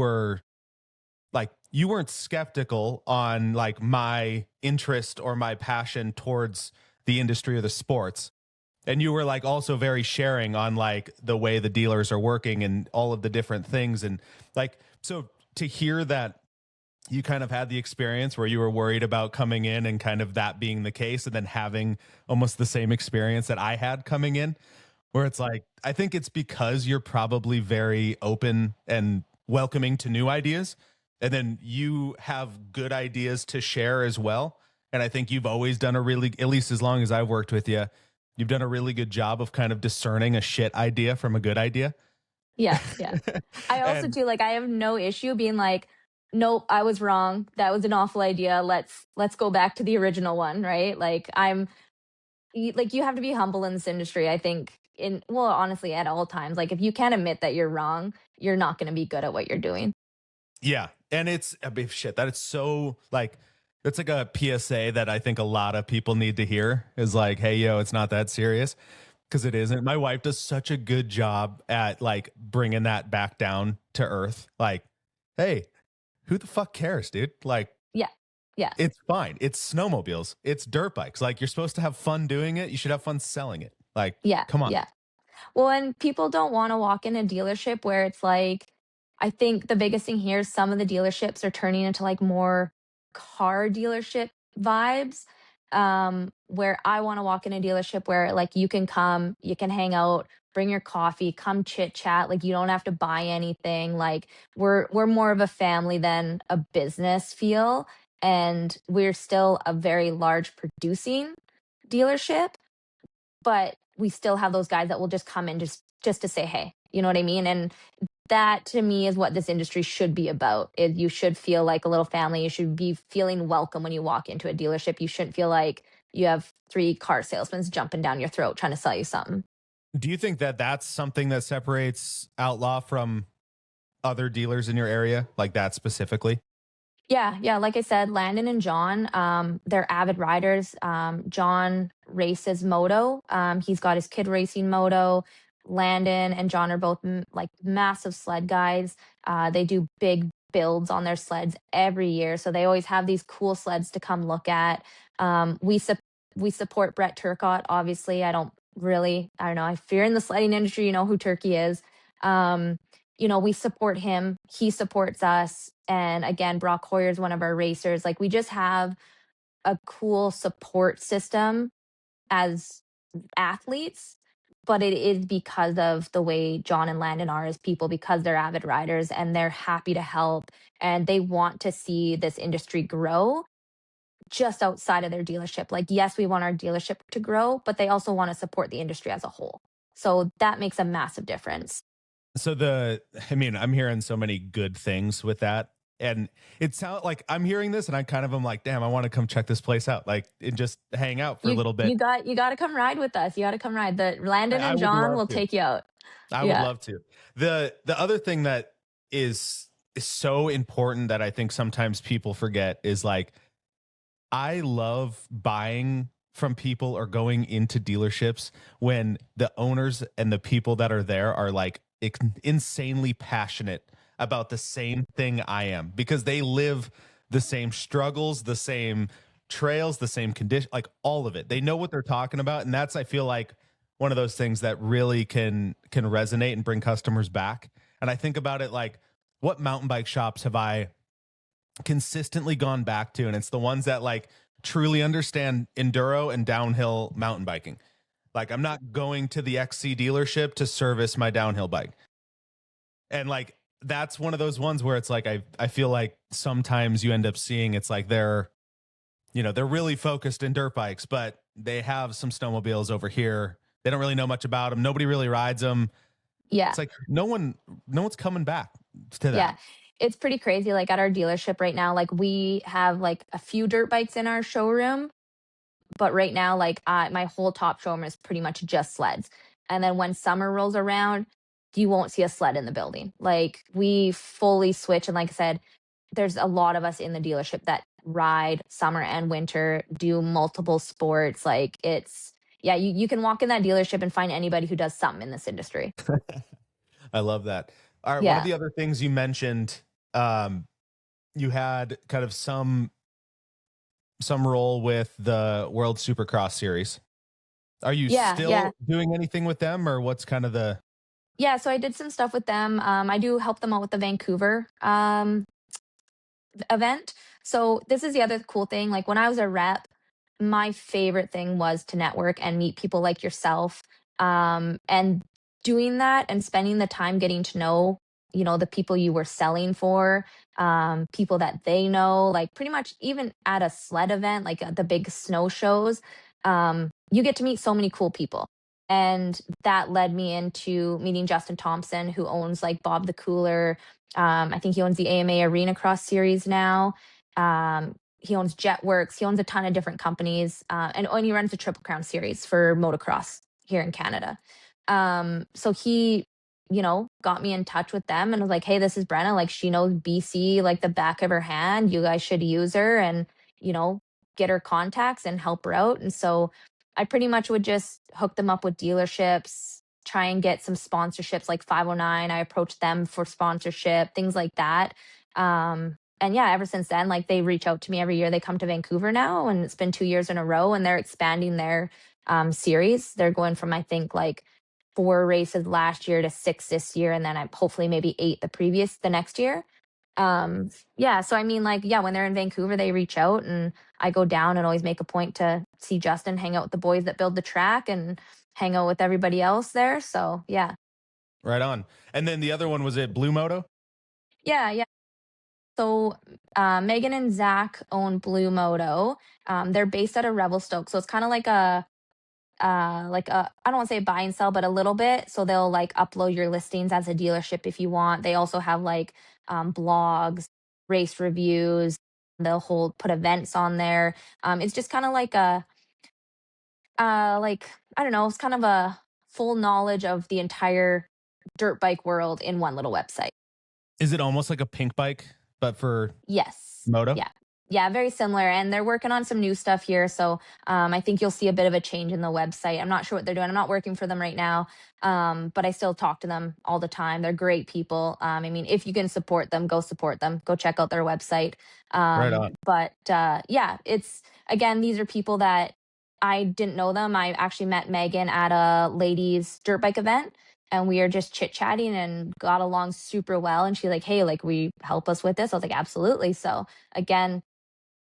weren't skeptical on like my interest or my passion towards the industry or the sports. And you were like also very sharing on like the way the dealers are working and all of the different things. And like, so to hear that you kind of had the experience where you were worried about coming in and kind of that being the case, and then having almost the same experience that I had coming in, where it's like, I think it's because you're probably very open and welcoming to new ideas. And then you have good ideas to share as well. And I think you've always done a really, at least as long as I've worked with you, you've done a really good job of kind of discerning a shit idea from a good idea. Yes, yes. I also And too, like, I have no issue being like, nope, I was wrong. That was an awful idea. Let's go back to the original one, right? Like like you have to be humble in this industry, I think, in well, honestly, at all times. Like if you can't admit that you're wrong, you're not going to be good at what you're doing. yeah, and it's I mean, shit that it's so like, it's like a PSA that I think a lot of people need to hear is like, hey, yo, it's not that serious, because it isn't. My wife does such a good job at like bringing that back down to earth. Like, hey, who the fuck cares, dude? Like, Yeah. Yeah. it's fine. It's snowmobiles. It's dirt bikes. Like, you're supposed to have fun doing it. You should have fun selling it. Like, Yeah. come on. Yeah. Well, and people don't want to walk in a dealership where it's like, I think the biggest thing here is some of the dealerships are turning into like more car dealership vibes. Where I want to walk in a dealership where like you can come, you can hang out, bring your coffee, come chit chat. Like you don't have to buy anything. Like we're more of a family than a business feel. And we're still a very large producing dealership, but we still have those guys that will just come in just to say hey, you know what I mean? And that to me is what this industry should be about. Is you should feel like a little family. You should be feeling welcome when you walk into a dealership. You shouldn't feel like you have three car salesmen jumping down your throat trying to sell you something. Do you think that that's something that separates Outlaw from other dealers in your area, like that specifically? Yeah, yeah. Like I said, Landon and John, they're avid riders. John races moto. He's got his kid racing moto. Landon and John are both like massive sled guys. They do big builds on their sleds every year, so they always have these cool sleds to come look at. We support Brett Turcott. Obviously, I don't know. If you're in the sledding industry, you know who Turkey is. Um, we support him. He supports us. And again, Brock Hoyer is one of our racers. Like we just have a cool support system as athletes, but it is because of the way John and Landon are as people, because they're avid riders and they're happy to help and they want to see this industry grow just outside of their dealership. Like, yes, we want our dealership to grow, but they also want to support the industry as a whole. So that makes a massive difference. So I mean, I'm hearing so many good things with that. And it sounds like I'm hearing this and I kind of am like, damn, I want to come check this place out, like, and just hang out for a You little bit. you got to come ride with us. You got to come ride. The Landon I and would John love will to. take you out. I would Yeah. love to. The other thing that is so important that I think sometimes people forget is like, I love buying from people or going into dealerships when the owners and the people that are there are like insanely passionate about the same thing I am, because they live the same struggles, the same trails, the same condition, like all of it. They know what they're talking about. And that's, I feel like, one of those things that really can resonate and bring customers back. And I think about it like, what mountain bike shops have I consistently gone back to? And it's the ones that like truly understand enduro and downhill mountain biking. Like, I'm not going to the XC dealership to service my downhill bike. And like, that's one of those ones where it's like, I feel like sometimes you end up seeing it's like they're really focused in dirt bikes, but they have some snowmobiles over here. They don't really know much about them. Nobody really rides them. Yeah. It's like no one's coming back to Yeah. that. It's pretty crazy. Like at our dealership right now, like we have like a few dirt bikes in our showroom, but right now, like my whole top showroom is pretty much just sleds. And then when summer rolls around, you won't see a sled in the building. Like we fully switch. And like I said, there's a lot of us in the dealership that ride summer and winter, do multiple sports. Like it's, yeah, you can walk in that dealership and find anybody who does something in this industry. I love that. All right, one of Yeah. the other things you mentioned, um, you had kind of some role with the World Supercross series. Are you Yeah. Yeah. still doing anything with them, or what's kind of the Yeah. So I did some stuff with them. I do help them out with the Vancouver event. So this is the other cool thing. Like when I was a rep, my favorite thing was to network and meet people like yourself. And doing that and spending the time getting to know, the people you were selling for, people that they know, like pretty much even at a sled event, like at the big snow shows, you get to meet so many cool people. And that led me into meeting Justin Thompson, who owns like Bob the Cooler. I think he owns the AMA Arena Cross Series now. He owns Jetworks. He owns a ton of different companies, and he runs the Triple Crown Series for motocross here in Canada. So he, got me in touch with them and was like, "Hey, this is Brenna. Like, she knows BC like the back of her hand. You guys should use her and you know get her contacts and help her out." And so I pretty much would just hook them up with dealerships, try and get some sponsorships like 509. I approached them for sponsorship, things like that. And yeah, ever since then, like they reach out to me every year. They come to Vancouver now, and it's been 2 years in a row, and they're expanding their series. They're going from, I think, like 4 races last year to 6 this year, and then I hopefully maybe 8 the next year. Yeah, so I mean, like, yeah, when they're in Vancouver, they reach out, and I go down and always make a point to see Justin, hang out with the boys that build the track, and hang out with everybody else there. So yeah, right on? And then the other one was it Blue Moto? yeah, yeah. So Megan and Zach own Blue Moto. They're based out of Revelstoke, so it's kind of like a I don't want to say buy and sell, but a little bit. So they'll like upload your listings as a dealership if you want. They also have like blogs, race reviews. They'll put events on there. It's just kind of like like I don't know. It's kind of a full knowledge of the entire dirt bike world in one little website. Is it almost like a pink bike, but for Yes. moto? Yeah. Yeah, very similar. And they're working on some new stuff here. So I think you'll see a bit of a change in the website. I'm not sure what they're doing. I'm not working for them right now, but I still talk to them all the time. They're great people. I mean, if you can support them, go support them. Go check out their website. Right on. But yeah, it's again, these are people that I didn't know them. I actually met Megan at a ladies' dirt bike event, and we are just chit chatting and got along super well. And she's like, "Hey, like, we help us with this?" I was like, "Absolutely." So again,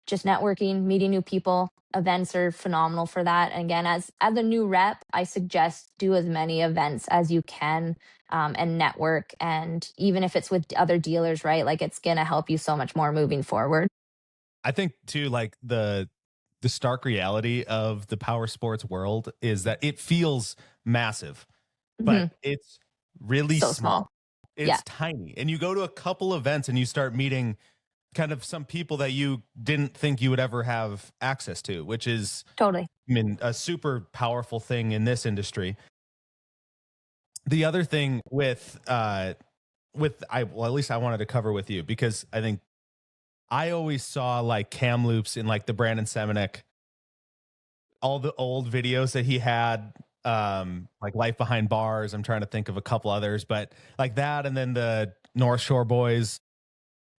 just networking, meeting new people. Events are phenomenal for that. And again, as a new rep, I suggest do as many events as you can, and network. And even if it's with other dealers, right? Like it's gonna help you so much more moving forward. I think too, like the stark reality of the power sports world is that it feels massive, but Mhm. it's really So small. small. Yeah, It's tiny. And you go to a couple events and you start meeting kind of some people that you didn't think you would ever have access to, which is, totally. I mean, a super powerful thing in this industry. The other thing with I well, at least I wanted to cover with you because I think I always saw like cam loops in like the Brandon Semenek, all the old videos that he had, like Life Behind Bars. I'm trying to think of a couple others, but like that, and then the North Shore Boys.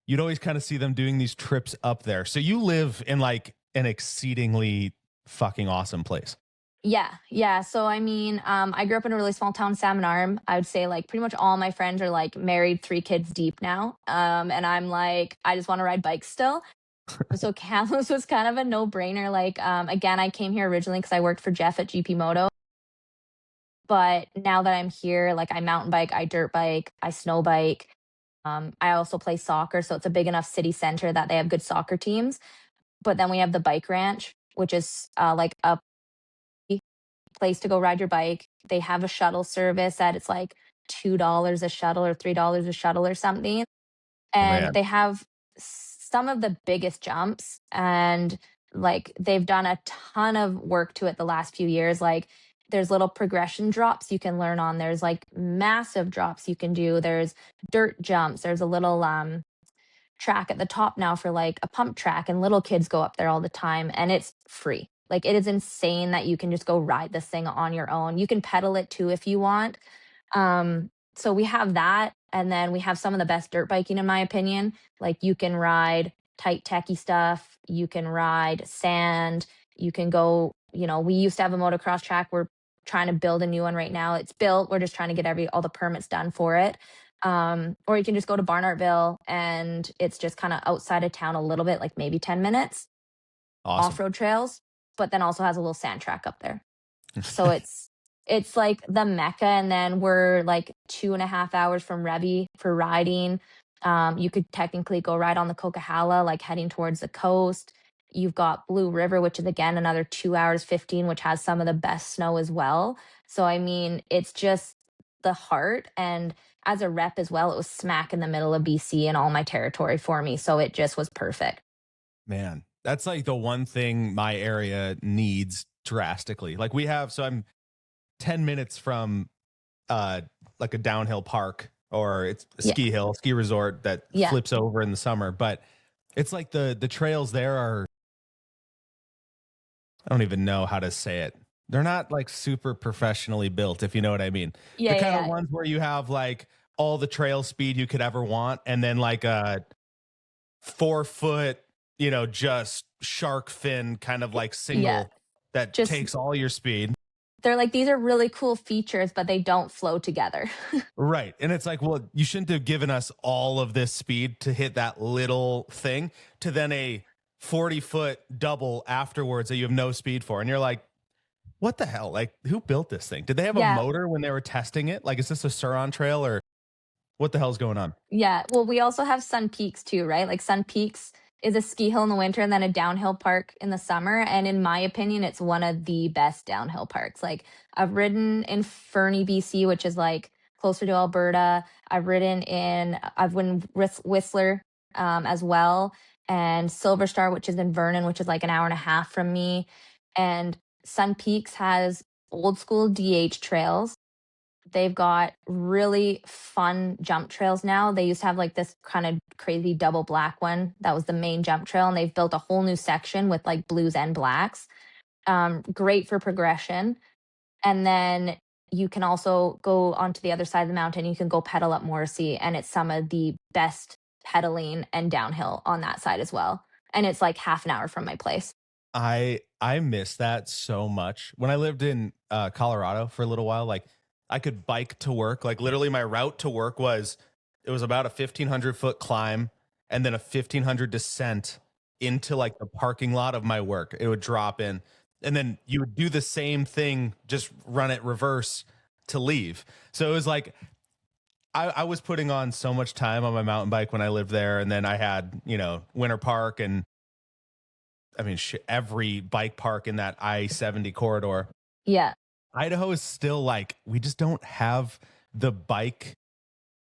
You'd always kind of see them doing these trips up there. So you live in like an exceedingly fucking awesome place. Yeah, yeah. So I mean, I grew up in a really small town, Salmon Arm. I would say like pretty much all my friends are like married, 3 kids deep now. And I'm like, I just want to ride bikes still. So Kamloops was kind of a no brainer. Like, again, I came here originally because I worked for Jeff at GP Moto. But now that I'm here, like I mountain bike, I dirt bike, I snow bike. I also play soccer, so it's a big enough city center that they have good soccer teams. But then we have the bike ranch, which is like a place to go ride your bike. They have a shuttle service that it's like $2 a shuttle or $3 a shuttle or something. Oh And man. they have some of the biggest jumps, and like they've done a ton of work to it the last few years. Like there's little progression drops you can learn on. There's like massive drops you can do. There's dirt jumps. There's a little track at the top now for like a pump track, and little kids go up there all the time, and it's free. Like it is insane that you can just go ride this thing on your own. You can pedal it too if you want. So we have that, and then we have some of the best dirt biking in my opinion. Like you can ride tight techie stuff, you can ride sand, you can go, we used to have a motocross track. We're trying to build a new one right now. It's built. We're just trying to get all the permits done for it. Or you can just go to Barnartville, and it's just kind of outside of town a little bit, like maybe 10 minutes, Awesome. off-road trails, but then also has a little sand track up there. So it's like the mecca. And then we're like 2.5 hours from Revi for riding. You could technically go ride on the Coquihalla, like heading towards the coast. You've got Blue River, which is again another 2 hours 15, which has some of the best snow as well. So I mean, it's just the heart. And as a rep as well, it was smack in the middle of BC and all my territory for me. So it just was perfect. Man, that's like the one thing my area needs drastically. Like we have, so I'm 10 minutes from uh like a downhill park, or it's a Yeah. ski resort that Yeah. flips over in the summer, but it's like the trails there are, I don't even know how to say it. They're not like super professionally built, if you know what I mean. Yeah. The Yeah. kind of Yeah. ones where you have like all the trail speed you could ever want, and then like a 4 foot, just shark fin kind of like Yeah. single that Just takes all your speed. they're like, these are really cool features, but they don't flow together. Right. And it's like, well, you shouldn't have given us all of this speed to hit that little thing to then a 40-foot double afterwards that you have no speed for. And you're like, what the hell? Like, who built this thing? Did they have a Yeah. motor when they were testing it? Like, is this a Suron trail, or what the hell's going on? Yeah. Well, we also have Sun Peaks too, right? Like Sun Peaks is a ski hill in the winter and then a downhill park in the summer. And in my opinion, it's one of the best downhill parks. Like I've ridden in Fernie, BC, which is like closer to Alberta. I've ridden Whistler as well, and Silver Star, which is in Vernon, which is like an hour and a half from me. And Sun Peaks has old school DH trails. They've got really fun jump trails now. They used to have like this kind of crazy double black one that was the main jump trail, and they've built a whole new section with like blues and blacks. Great for progression. And then you can also go onto the other side of the mountain. You can go pedal up Morrissey, and it's some of the best pedaling and downhill on that side as well. And it's like half an hour from my place. I miss that so much. When I lived in Colorado for a little while, like I could bike to work. Like literally, my route to work was, it was about a 1,500-foot climb and then a 1,500 descent into like the parking lot of my work. It would drop in, and then you would do the same thing, just run it reverse to leave. So it was like I was putting on so much time on my mountain bike when I lived there, and then I had Winter Park, and I mean every bike park in that I-70 corridor. Yeah. Idaho is still like, we just don't have the bike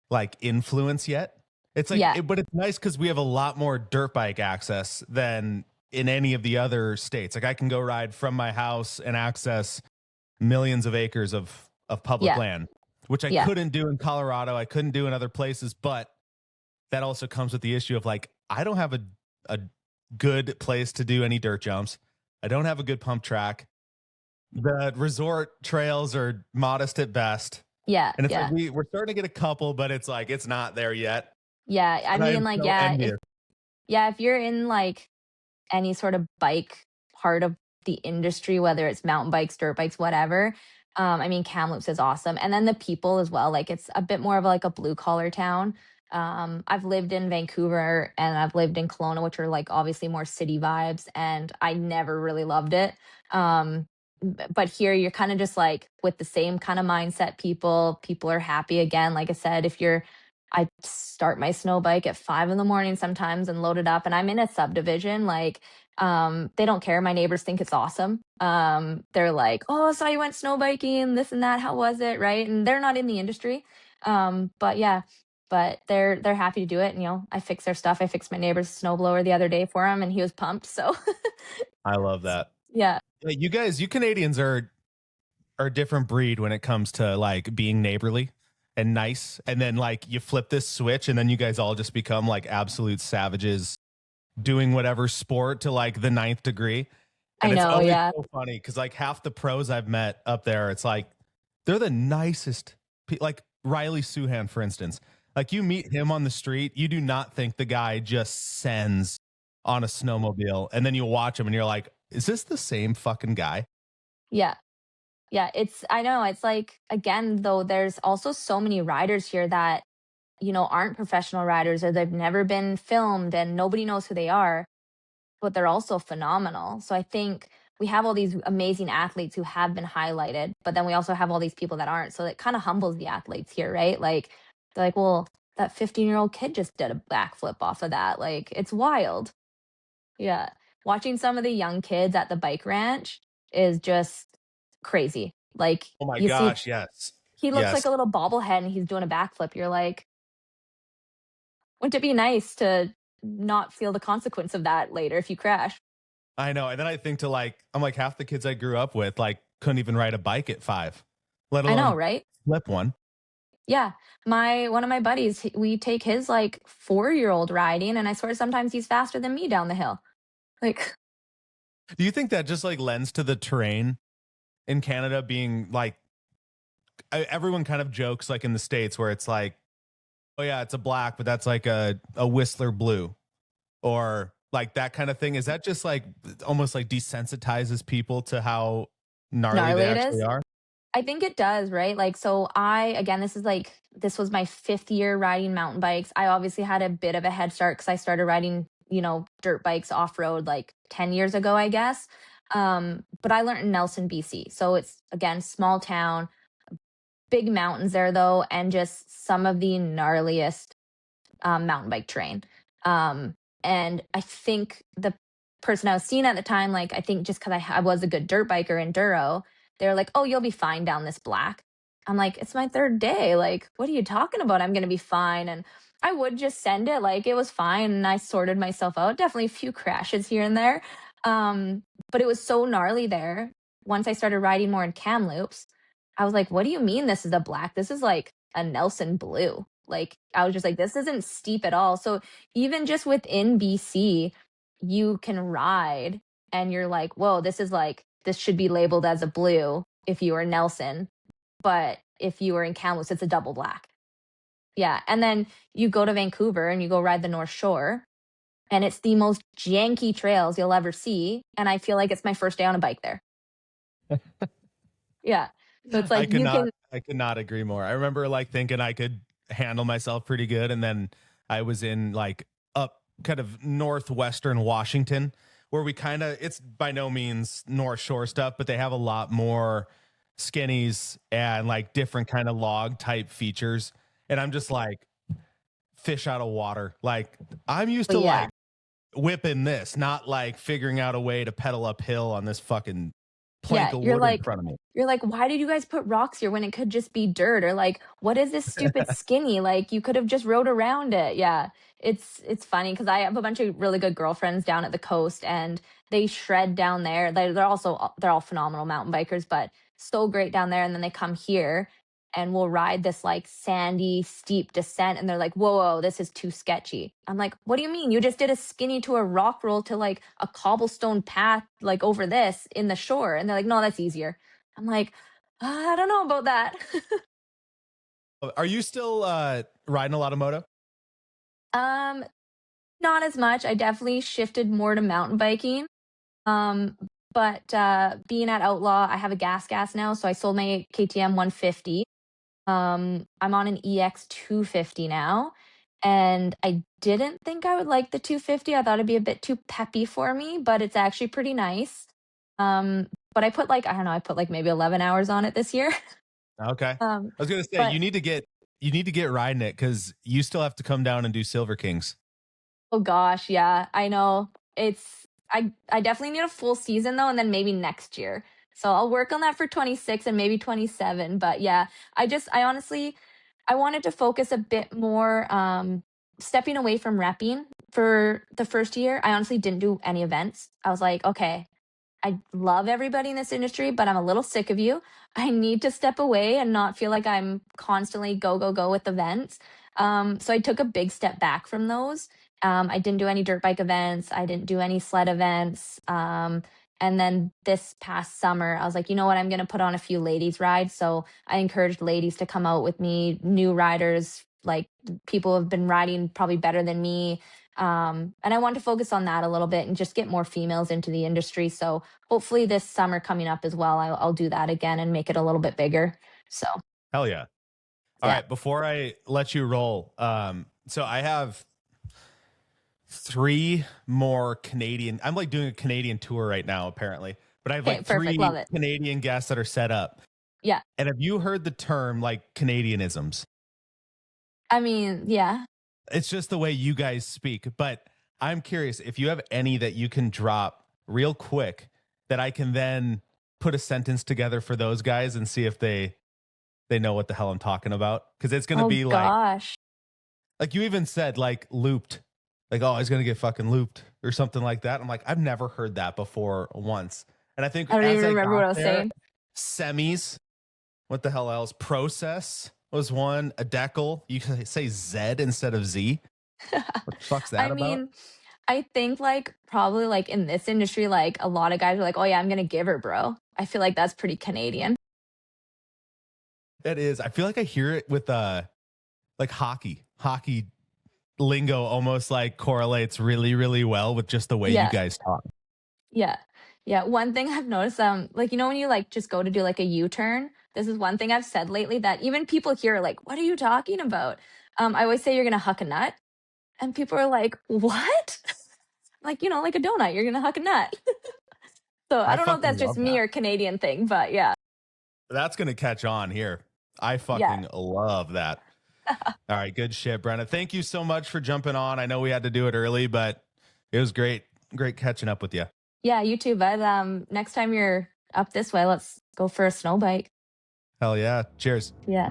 like influence yet. It's like, Yeah. but it's nice because we have a lot more dirt bike access than in any of the other states. Like I can go ride from my house and access millions of acres of public Yeah. land, which I Yeah. couldn't do in Colorado. I couldn't do in other places, but that also comes with the issue of like, I don't have a good place to do any dirt jumps. I don't have a good pump track. The resort trails are modest at best. Yeah. And it's like Yeah. we're starting to get a couple, but it's like it's not there yet. Yeah. I And I mean, am like, so envious. if you're in like any sort of bike part of the industry, whether it's mountain bikes, dirt bikes, whatever. I mean, Kamloops is awesome. And then the people as well. Like it's a bit more of like a blue collar town. I've lived in Vancouver and I've lived in Kelowna, which are like obviously more city vibes, and I never really loved it. But here you're kind of just like with the same kind of mindset people are happy again. Like I said, if you're I start my snow bike at 5 in the morning sometimes and load it up, and I'm in a subdivision, like they don't care. My neighbors think it's awesome. They're like, oh, so you went snow biking, this and that, how was it, right? And they're not in the industry. But yeah, but they're happy to do it. And, I fix their stuff. I fixed my neighbor's snowblower the other day for him, and he was pumped. So I love that. yeah. Yeah, you Canadians are a different breed when it comes to like being neighborly and nice. And then like you flip this switch and then you guys all just become like absolute savages doing whatever sport to like the ninth degree. I And it's know, always yeah. so funny because like half the pros I've met up there, it's like they're the nicest. Like Riley Suhan, for instance, like you meet him on the street, you do not think the guy just sends on a snowmobile, and then you watch him and you're like, is this the same fucking guy? Yeah. Yeah, I know, it's like, again, though, there's also so many riders here that, aren't professional riders, or they've never been filmed and nobody knows who they are, but they're also phenomenal. So I think we have all these amazing athletes who have been highlighted, but then we also have all these people that aren't. So it kind of humbles the athletes here, right? Like they're like, well, that 15-year-old kid just did a backflip off of that. Like it's wild. Yeah. Watching some of the young kids at the bike ranch is just crazy. Like Oh my you see gosh, yes. he looks like Yes. a little bobblehead and he's doing a backflip. You're like, wouldn't it be nice to not feel the consequence of that later if you crash? I know. And then I think to like, I'm like half the kids I grew up with, like, couldn't even ride a bike at 5, let I know, alone right? flip one. Yeah. My one of my buddies, we take his like 4-year-old riding, and I swear sometimes he's faster than me down the hill. Like, Do you think that just like lends to the terrain in Canada being like, everyone kind of jokes like in the States where it's like, oh yeah, it's a black, but that's like a Whistler blue or like that kind of thing. Is that just like almost like desensitizes people to how gnarly they gnarly it actually is. are? I think it does, right? Like, so again, this was my 5th year riding mountain bikes. I obviously had a bit of a head start because I started riding, dirt bikes off road like 10 years ago, I guess. But I learned in Nelson, BC. So it's, again, small town, big mountains there, though, and just some of the gnarliest mountain bike terrain. Um, and I think the person I was seeing at the time, like, I think just because I was a good dirt biker enduro, they were like, oh, you'll be fine down this black. I'm like, it's my 3rd day. Like, what are you talking about? I'm going to be fine. And I would just send it. Like, it was fine. And I sorted myself out. Definitely a few crashes here and there. Um, but it was so gnarly there. Once I started riding more in cam loops, I was like, what do you mean this is a black? This is like a Nelson blue. Like, I was just like, this isn't steep at all. So even just within BC, you can ride and you're like, whoa, this should be labeled as a blue if you are Nelson. But if you are in Kamloops, it's a double black. Yeah. And then you go to Vancouver and you go ride the North Shore, and it's the most janky trails you'll ever see. And I feel like it's my first day on a bike there. Yeah. So it's like you can, I could not agree more. I remember like thinking I could handle myself pretty good, and then I was in like up kind of northwestern Washington, where we kind of, it's by no means North Shore stuff, but they have a lot more skinnies and like different kind of log type features. And I'm just like fish out of water. Like I'm used but to yeah. like whipping this, not like figuring out a way to pedal uphill on this fucking plank Yeah, of wood in front of me. you're like, "Why did you guys put rocks here when it could just be dirt?" Or like, "What is this stupid skinny? Like, you could have just rode around it." Yeah. It's funny because I have a bunch of really good girlfriends down at the coast, and they shred down there. They're all phenomenal mountain bikers, but so great down there, and then they come here and we'll ride this like sandy, steep descent, and they're like, "Whoa, whoa, this is too sketchy." I'm like, "What do you mean? You just did a skinny to a rock roll to like a cobblestone path like over this in the shore." And they're like, "No, that's easier." I'm like, I don't know about that." Are you still riding a lot of moto? um, Not as much. I definitely shifted more to mountain biking. Um, but being at Outlaw, I have a gas now, so I sold my KTM 150. I'm on an EX 250 now, and I didn't think I would like the 250. I thought it'd be a bit too peppy for me, but it's actually pretty nice. but I put like, I don't know, I put like maybe 11 hours on it this year. Okay. I Um, was gonna say but you need to get riding it because you still have to come down and do Silver Kings. oh gosh, yeah, I know. I definitely need a full season though, and then maybe next year. So I'll work on that for 26 and maybe 27. But yeah, I honestly I wanted to focus a bit more stepping away from repping for the first year. I honestly didn't do any events. I was like, okay, I love everybody in this industry, but I'm a little sick of you. I need to step away and not feel like I'm constantly go, go, go with events. So I took a big step back from those. I didn't do any dirt bike events. I didn't do any sled events. And then this past summer, I was like, you know what? I'm going to put on a few ladies' rides. So I encouraged ladies to come out with me, new riders, like people who have been riding probably better than me. And I want to focus on that a little bit and just get more females into the industry. So hopefully this summer coming up as well, I'll do that again and make it a little bit bigger. So Hell yeah. All yeah. right, before I let you roll, so I have three more Canadian. I'm like doing a Canadian tour right now, apparently, but I have Okay, like perfect. Love three it. Canadian guests that are set up. Yeah. And have you heard the term like Canadianisms? I mean, yeah. It's just the way you guys speak. But I'm curious if you have any that you can drop real quick that I can then put a sentence together for those guys and see if they know what the hell I'm talking about. Because it's gonna Oh be gosh. like you even said like looped, like oh he's gonna get fucking looped or something like that. I'm like I've never heard that before once. And I think I don't as even I remember what got I was there, saying. semis, what the hell else? Process was one. A decal. You can say Z instead of Z. What the fuck's I that about? mean, I think like probably like in this industry, like a lot of guys are like, oh yeah, I'm gonna give her, bro. I feel like that's pretty Canadian. That is. I feel like I hear it with like hockey. Hockey lingo almost like correlates really, really well with just the way you Yeah. guys talk. Yeah. Yeah, one thing I've noticed, like, you know, when you, like, just go to do, like, a U-turn? This is one thing I've said lately that even people here are like, "What are you talking about?" I always say, "You're gonna huck a nut," and people are like, "What?" Like, you know, like a donut, you're gonna huck a nut. So, I I don't know if fucking that's just love me that. or Canadian thing, but yeah. That's gonna catch on here. I Yeah. fucking love that. All right, good shit, Brenna. Thank you so much for jumping on. I know we had to do it early, but it was great. Great catching up with you. Yeah, you too, bud. Next time you're up this way, let's go for a snow bike. Hell yeah. Cheers. Yeah.